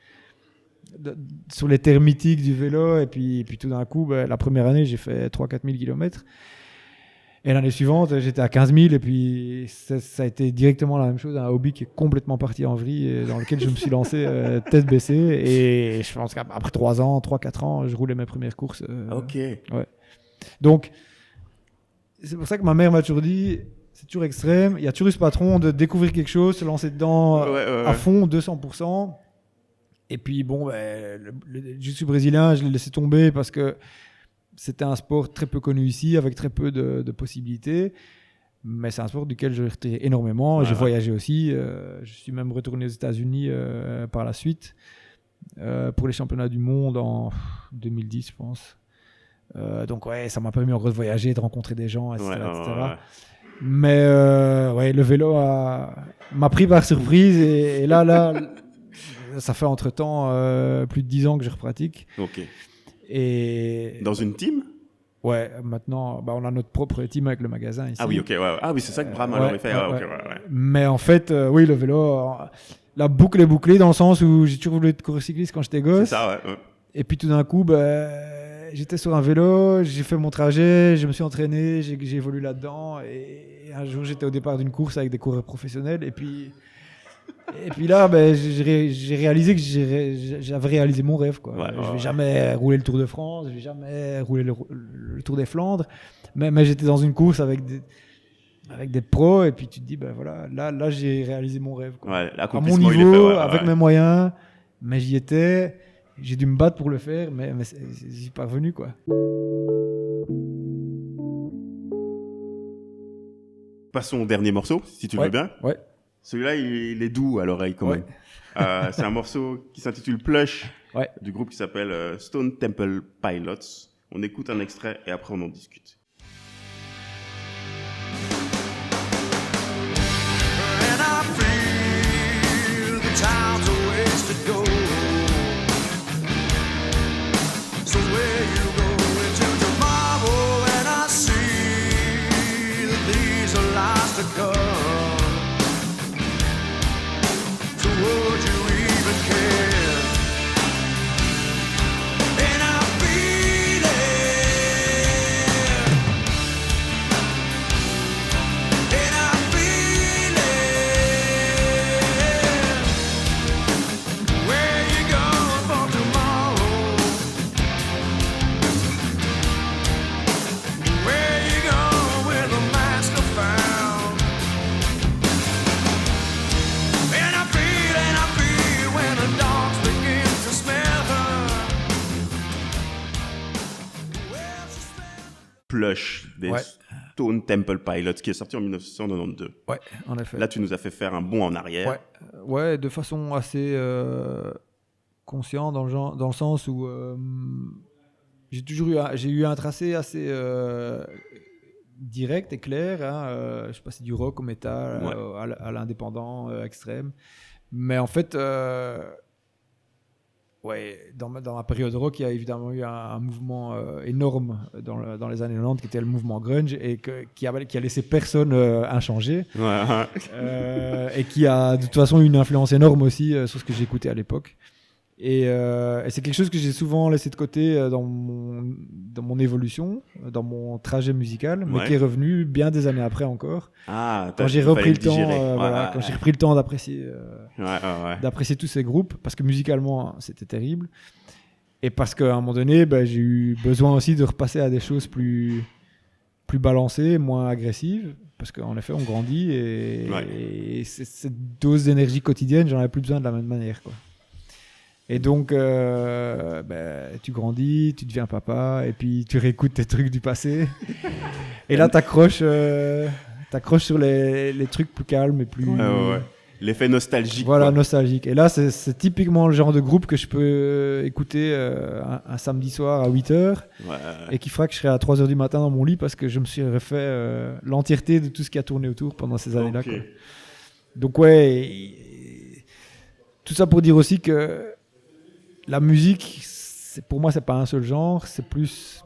sur les terres mythiques du vélo. Et puis tout d'un coup, la première année, j'ai fait 3-4 000 km. Et l'année suivante, j'étais à 15 000 et puis ça a été directement la même chose, un hobby qui est complètement parti en vrille et dans lequel je me suis lancé tête baissée. Et je pense qu'après 3-4 ans, je roulais mes premières courses. Ok. Ouais. Donc, c'est pour ça que ma mère m'a toujours dit, c'est toujours extrême, il y a toujours eu ce patron de découvrir quelque chose, se lancer dedans à fond, 200%. Et puis le jiu-jitsu brésilien, je l'ai laissé tomber parce que c'était un sport très peu connu ici, avec très peu de possibilités. Mais c'est un sport duquel je retiré énormément. J'ai voyagé aussi. Je suis même retourné aux États-Unis par la suite pour les championnats du monde en 2010, je pense. Donc, ça m'a permis encore de voyager, de rencontrer des gens, etc. Mais le vélo m'a pris par surprise. Et là, ça fait entre-temps plus de 10 ans que je repratique. Ok. Et dans une team? Ouais, maintenant, on a notre propre team avec le magasin ici. Ah oui, ok, Ah oui, c'est ça que Bram avait fait. Mais en fait, oui, le vélo, la boucle est bouclée dans le sens où j'ai toujours voulu être coureur cycliste quand j'étais gosse. C'est ça, Et puis tout d'un coup, j'étais sur un vélo, j'ai fait mon trajet, je me suis entraîné, j'ai évolué là-dedans. Et un jour, j'étais au départ d'une course avec des coureurs professionnels. Et puis là, j'ai réalisé que j'avais réalisé mon rêve. Je vais jamais rouler le Tour de France, je vais jamais rouler le Tour des Flandres. Mais j'étais dans une course avec des pros et puis tu te dis, là j'ai réalisé mon rêve. À mon niveau, avec mes moyens, mais j'y étais. J'ai dû me battre pour le faire, mais j'y pas revenu. Passons au dernier morceau, si tu veux bien. Ouais. Celui-là, il est doux à l'oreille quand même. C'est un morceau qui s'intitule Plush, du groupe qui s'appelle Stone Temple Pilots. On écoute un extrait et après on en discute. And I feel the time's a ways to go. So where you go into tomorrow and I see that these are lies to come. Would you even care? And I feel it. And I feel it. Where you going for tomorrow? Where you going where the master found? And I feel Plush des Stone Temple Pilots qui est sorti en 1992. Ouais, en effet. Là, tu nous as fait faire un bond en arrière. Ouais, de façon assez consciente dans le sens où j'ai eu un tracé assez direct et clair. Je suis passé du rock au métal, à l'indépendant extrême. Mais en fait, dans ma période rock, il y a évidemment eu un mouvement énorme dans les années 90 qui était le mouvement grunge et qui a laissé personne inchangé. Et qui a de toute façon eu une influence énorme aussi sur ce que j'écoutais à l'époque. Et c'est quelque chose que j'ai souvent laissé de côté dans mon évolution, dans mon trajet musical, mais qui est revenu bien des années après encore. Quand j'ai repris le temps, quand j'ai repris le temps d'apprécier tous ces groupes, parce que musicalement c'était terrible, et parce qu'à un moment donné, j'ai eu besoin aussi de repasser à des choses plus plus balancée, moins agressive, parce qu'en effet, on grandit et cette dose d'énergie quotidienne, j'en avais plus besoin de la même manière, quoi. Et donc, tu grandis, tu deviens papa, et puis tu réécoutes tes trucs du passé. Et là, t'accroches sur les trucs plus calmes et plus... Ouais. L'effet nostalgique. Voilà, quoi. Nostalgique. Et là, c'est typiquement le genre de groupe que je peux écouter un samedi soir à 8h et qui fera que je serai à 3h du matin dans mon lit parce que je me suis refait l'entièreté de tout ce qui a tourné autour pendant ces années-là. Okay. Quoi. Donc ouais, tout ça pour dire aussi que la musique, pour moi, c'est pas un seul genre, c'est plus...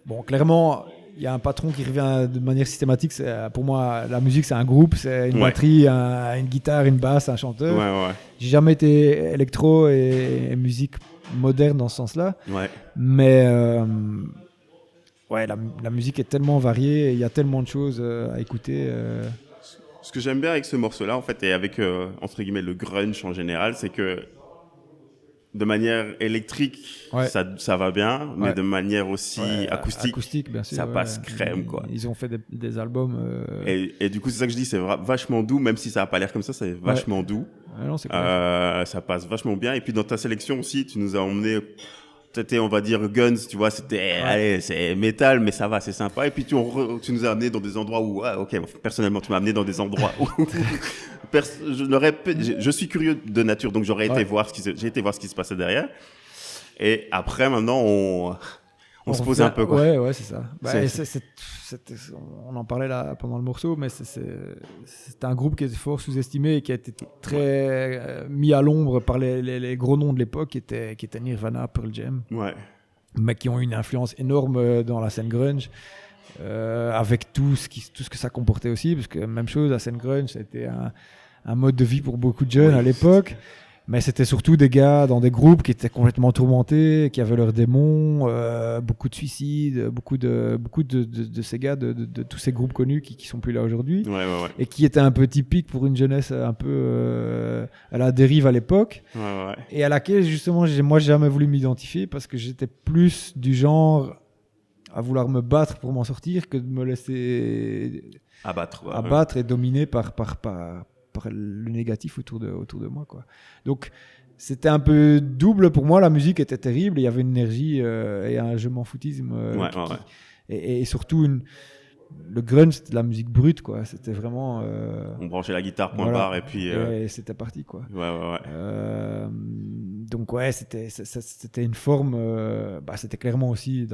Bon, clairement... Il y a un patron qui revient de manière systématique. Pour moi, la musique, c'est un groupe, c'est une batterie, une guitare, une basse, un chanteur. Ouais. J'ai jamais été électro et musique moderne dans ce sens-là. Ouais. Mais la musique est tellement variée, il y a tellement de choses à écouter. Ce que j'aime bien avec ce morceau-là, en fait, et avec, entre guillemets, le grunge en général, c'est que de manière électrique, ça va bien, mais de manière aussi acoustique, bien sûr, ça passe crème, quoi. Ils ont fait des albums. Et du coup, c'est ça que je dis, c'est vachement doux, même si ça n'a pas l'air comme ça, c'est vachement doux. Ah non, c'est clair. Ça passe vachement bien. Et puis dans ta sélection aussi, tu nous as emmené, c'était, on va dire, Guns, tu vois, allez, c'est métal, mais ça va, c'est sympa. Et puis tu nous as amené dans des endroits où, personnellement, tu m'as amené dans des endroits où je suis curieux de nature, donc j'ai été voir ce qui se passait derrière. Et après, maintenant, on se pose un peu, quoi. Ouais, c'est ça. On en parlait là pendant le morceau, mais c'est un groupe qui est fort sous-estimé et qui a été très mis à l'ombre par les gros noms de l'époque, qui étaient Nirvana, Pearl Jam, mais qui ont eu une influence énorme dans la scène grunge. Avec tout ce que ça comportait aussi, parce que même chose, la scène grunge, ça a été un mode de vie pour beaucoup de jeunes à l'époque, mais c'était surtout des gars dans des groupes qui étaient complètement tourmentés, qui avaient leurs démons, beaucoup de suicides, beaucoup de ces gars, de tous ces groupes connus qui sont plus là aujourd'hui, et qui étaient un peu typiques pour une jeunesse un peu à la dérive à l'époque, et à laquelle justement moi j'ai jamais voulu m'identifier parce que j'étais plus du genre à vouloir me battre pour m'en sortir que de me laisser abattre et dominer par le négatif autour de moi, quoi. Donc c'était un peu double pour moi, la musique était terrible, il y avait une énergie et un je m'en foutisme et surtout le grunge, c'était de la musique brute, quoi. C'était vraiment on branchait la guitare point barre et puis et c'était parti, quoi. Donc c'était une forme c'était clairement aussi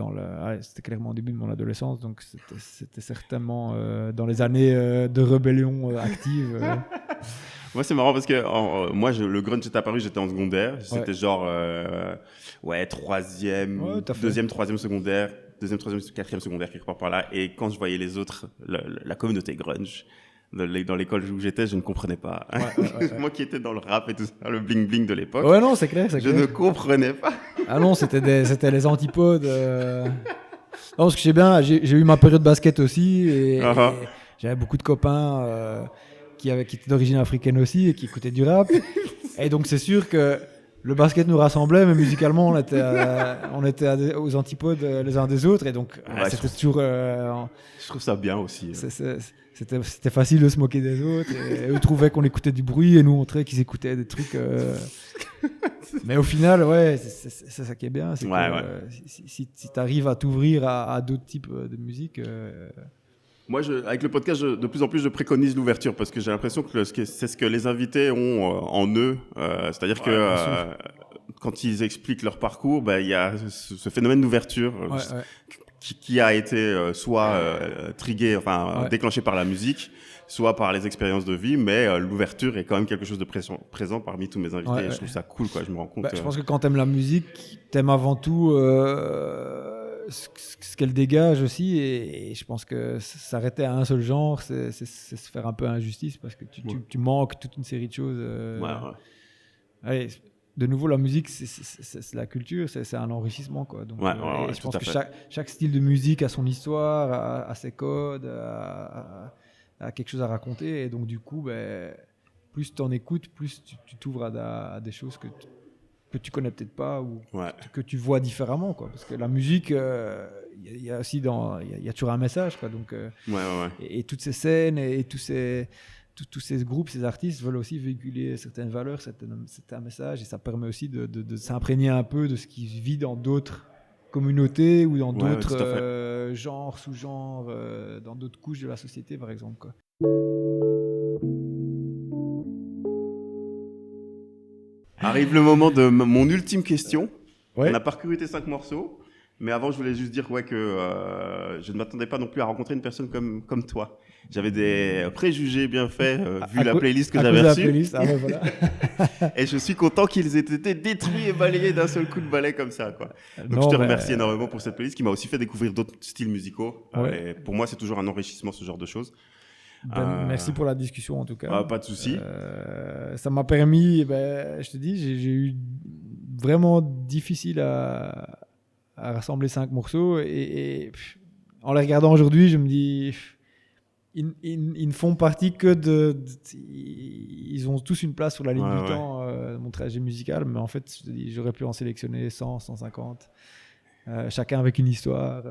c'était clairement au début de mon adolescence, donc c'était certainement dans les années de rébellion active. Moi c'est marrant parce que le grunge est apparu, j'étais en secondaire, c'était genre deuxième, troisième secondaire, quatrième secondaire, quelque part par là. Et quand je voyais les autres, la communauté grunge, dans l'école où j'étais, je ne comprenais pas. Moi qui étais dans le rap et tout ça, le bling bling de l'époque. Ouais, non, c'est clair. Je ne comprenais pas. Ah non, c'était les antipodes. Non, parce que j'ai eu ma période basket aussi et j'avais beaucoup de copains qui étaient d'origine africaine aussi et qui écoutaient du rap. Et donc c'est sûr que le basket nous rassemblait, mais musicalement, on était aux antipodes les uns des autres. Et donc, c'était toujours... je trouve ça bien aussi. C'était facile de se moquer des autres. Et eux trouvaient qu'on écoutait du bruit et nous montrait qu'ils écoutaient des trucs... Mais au final, c'est ça qui est bien. C'est que si tu arrives à t'ouvrir à d'autres types de musique... Moi, avec le podcast, de plus en plus, je préconise l'ouverture parce que j'ai l'impression que c'est ce que les invités ont en eux. C'est-à-dire que quand ils expliquent leur parcours, il y a ce phénomène d'ouverture qui a été soit trigué, déclenché par la musique, soit par les expériences de vie, mais l'ouverture est quand même quelque chose de présent parmi tous mes invités. Et je trouve ça cool, quoi. Je me rends compte. Je pense que quand t'aimes la musique, t'aimes avant tout ce qu'elle dégage aussi, et je pense que s'arrêter à un seul genre, c'est se faire un peu injustice parce que tu manques toute une série de choses. Allez, de nouveau, la musique, c'est la culture, c'est un enrichissement, quoi. Donc, je pense que chaque style de musique a son histoire, a ses codes, a quelque chose à raconter, et donc du coup, plus tu en écoutes, plus tu t'ouvres à des choses que tu connais peut-être pas ou que tu vois différemment, quoi. Parce que la musique, il y a aussi il y a toujours un message, quoi. Donc, et toutes ces scènes et tous ces groupes, ces artistes veulent aussi véhiculer certaines valeurs, certains messages, et ça permet aussi de s'imprégner un peu de ce qui se vit dans d'autres communautés ou dans d'autres genres, sous-genres, dans d'autres couches de la société, par exemple, quoi. Arrive le moment de mon ultime question. Ouais. On a parcouru tes 5 morceaux, mais avant, je voulais juste dire que je ne m'attendais pas non plus à rencontrer une personne comme toi. J'avais des préjugés bien faits vu la playlist que j'avais reçue. Voilà. Et je suis content qu'ils aient été détruits et balayés d'un seul coup de balai comme ça, quoi. Donc je te remercie énormément pour cette playlist qui m'a aussi fait découvrir d'autres styles musicaux. Et pour moi, c'est toujours un enrichissement, ce genre de choses. Merci pour la discussion, en tout cas. Pas de souci. Ça m'a permis, je te dis, j'ai eu vraiment difficile à rassembler 5 morceaux. Et en les regardant aujourd'hui, je me dis... Ils ne font partie que ils ont tous une place sur la ligne du temps de mon trajet musical, mais en fait, je te dis, j'aurais pu en sélectionner 100, 150. Chacun avec une histoire.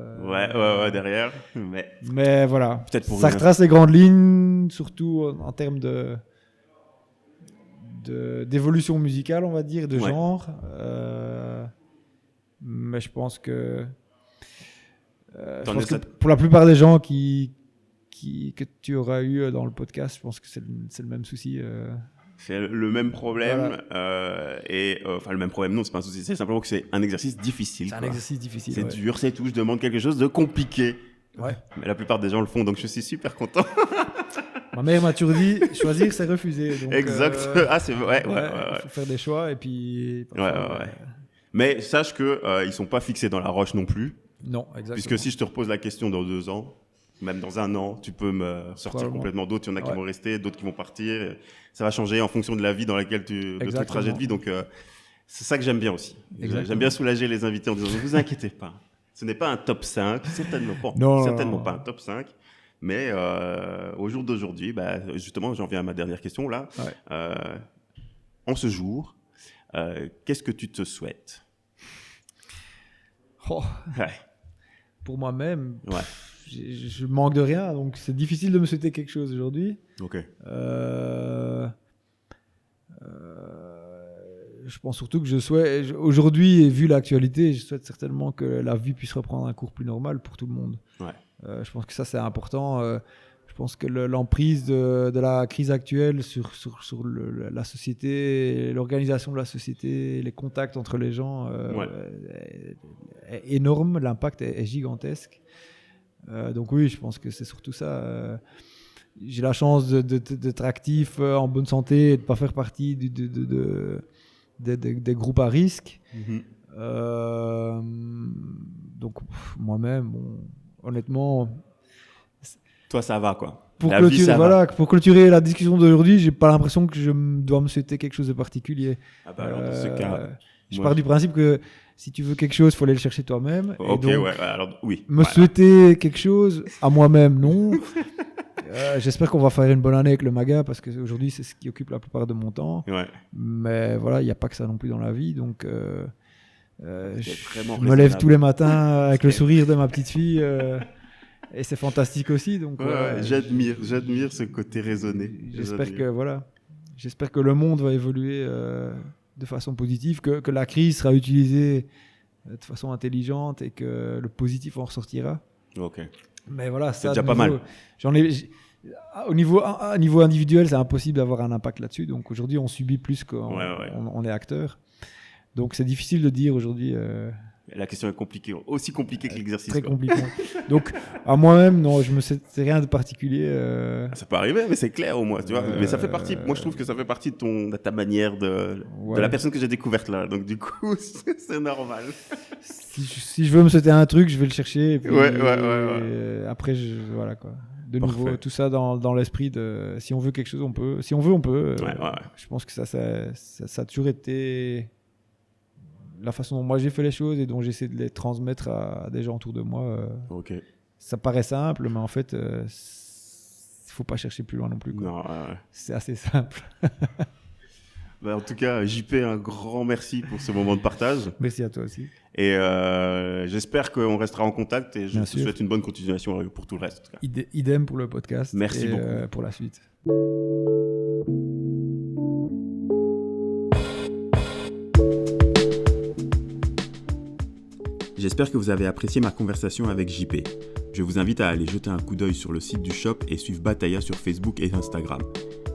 Derrière. Mais voilà, peut-être pour ça retrace les grandes lignes, surtout en termes d'évolution musicale, on va dire, de genre. Mais je pense que pour la plupart des gens que tu auras eu dans le podcast, je pense que c'est le même souci. C'est le même problème. Le même problème, non, c'est pas un souci. C'est simplement que c'est un exercice difficile. C'est un exercice difficile. C'est dur, c'est tout. Je demande quelque chose de compliqué. Ouais. Mais la plupart des gens le font, donc je suis super content. Ma mère m'a toujours dit, choisir, c'est refuser. Donc, exact. C'est vrai. Il faut faire des choix et puis... Mais sache qu'ils sont pas fixés dans la roche non plus. Non, exactement. Puisque si je te repose la question dans 2 ans, même dans 1 an, tu peux me sortir complètement d'autres. Il y en a qui vont rester, d'autres qui vont partir. Ça va changer en fonction de la vie dans laquelle de ton trajet de vie. Donc, c'est ça que j'aime bien aussi. Exactement. J'aime bien soulager les invités en disant, ne vous inquiétez pas. Ce n'est pas un top 5, certainement pas un top 5. Mais au jour d'aujourd'hui, justement, j'en viens à ma dernière question là. En ce jour, qu'est-ce que tu te souhaites? Pour moi-même, je manque de rien, donc c'est difficile de me souhaiter quelque chose aujourd'hui. Ok. Je pense surtout que je souhaite, aujourd'hui, et vu l'actualité, je souhaite certainement que la vie puisse reprendre un cours plus normal pour tout le monde. Je pense que ça, c'est important. Je pense que l'emprise de la crise actuelle sur la société, l'organisation de la société, les contacts entre les gens est énorme. L'impact est gigantesque. Donc oui, je pense que c'est surtout ça. J'ai la chance d'être actif, en bonne santé, et de ne pas faire partie des groupes à risque. Donc moi-même, honnêtement... Toi, ça va, quoi. Pour clôturer la discussion d'aujourd'hui, j'ai pas l'impression que je dois me souhaiter quelque chose de particulier. Alors, dans ce cas, je pars du principe que si tu veux quelque chose, il faut aller le chercher toi-même. Ok, alors oui. Me souhaiter quelque chose à moi-même, non. J'espère qu'on va faire une bonne année avec le Maga, parce qu'aujourd'hui, c'est ce qui occupe la plupart de mon temps. Mais voilà, il n'y a pas que ça non plus dans la vie. Donc, je me lève tous les matins avec le sourire de ma petite fille. Et c'est fantastique aussi. Donc, j'admire ce côté raisonné. J'espère que le monde va évoluer de façon positive, que la crise sera utilisée de façon intelligente et que le positif en ressortira. Ok. Mais voilà, c'est déjà pas mal. Au niveau individuel, c'est impossible d'avoir un impact là-dessus. Donc aujourd'hui, on subit plus qu'on est acteur. Donc c'est difficile de dire aujourd'hui. La question est compliquée, aussi compliquée que l'exercice. Très compliqué. Donc, à moi-même, non, c'est rien de particulier. Ça peut arriver, mais c'est clair au moins, tu vois. Mais ça fait partie. Moi, je trouve que ça fait partie de ta manière de la personne que j'ai découverte là. Donc, du coup, c'est normal. Si je veux me souhaiter un truc, je vais le chercher. Et puis, après, voilà quoi. De nouveau, tout ça dans l'esprit de si on veut quelque chose, on peut. Si on veut, on peut. Je pense que ça a toujours été la façon dont moi j'ai fait les choses et dont j'essaie de les transmettre à des gens autour de moi. Ça paraît simple, mais en fait, il faut pas chercher plus loin non plus, quoi. Non, c'est assez simple. En tout cas, JP, un grand merci pour ce moment de partage. Merci à toi aussi. Et j'espère qu'on restera en contact et je te souhaite une bonne continuation pour tout le reste. En tout cas. Idem pour le podcast. Merci beaucoup. Pour la suite. J'espère que vous avez apprécié ma conversation avec JP. Je vous invite à aller jeter un coup d'œil sur le site du shop et suivre Bataya sur Facebook et Instagram.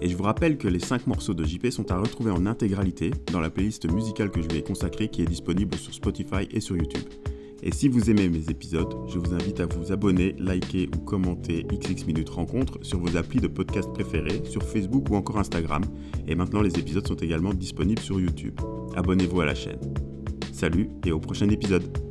Et je vous rappelle que les 5 morceaux de JP sont à retrouver en intégralité dans la playlist musicale que je lui ai consacrée qui est disponible sur Spotify et sur YouTube. Et si vous aimez mes épisodes, je vous invite à vous abonner, liker ou commenter XX Minutes Rencontre sur vos applis de podcast préférés, sur Facebook ou encore Instagram. Et maintenant les épisodes sont également disponibles sur YouTube. Abonnez-vous à la chaîne. Salut et au prochain épisode.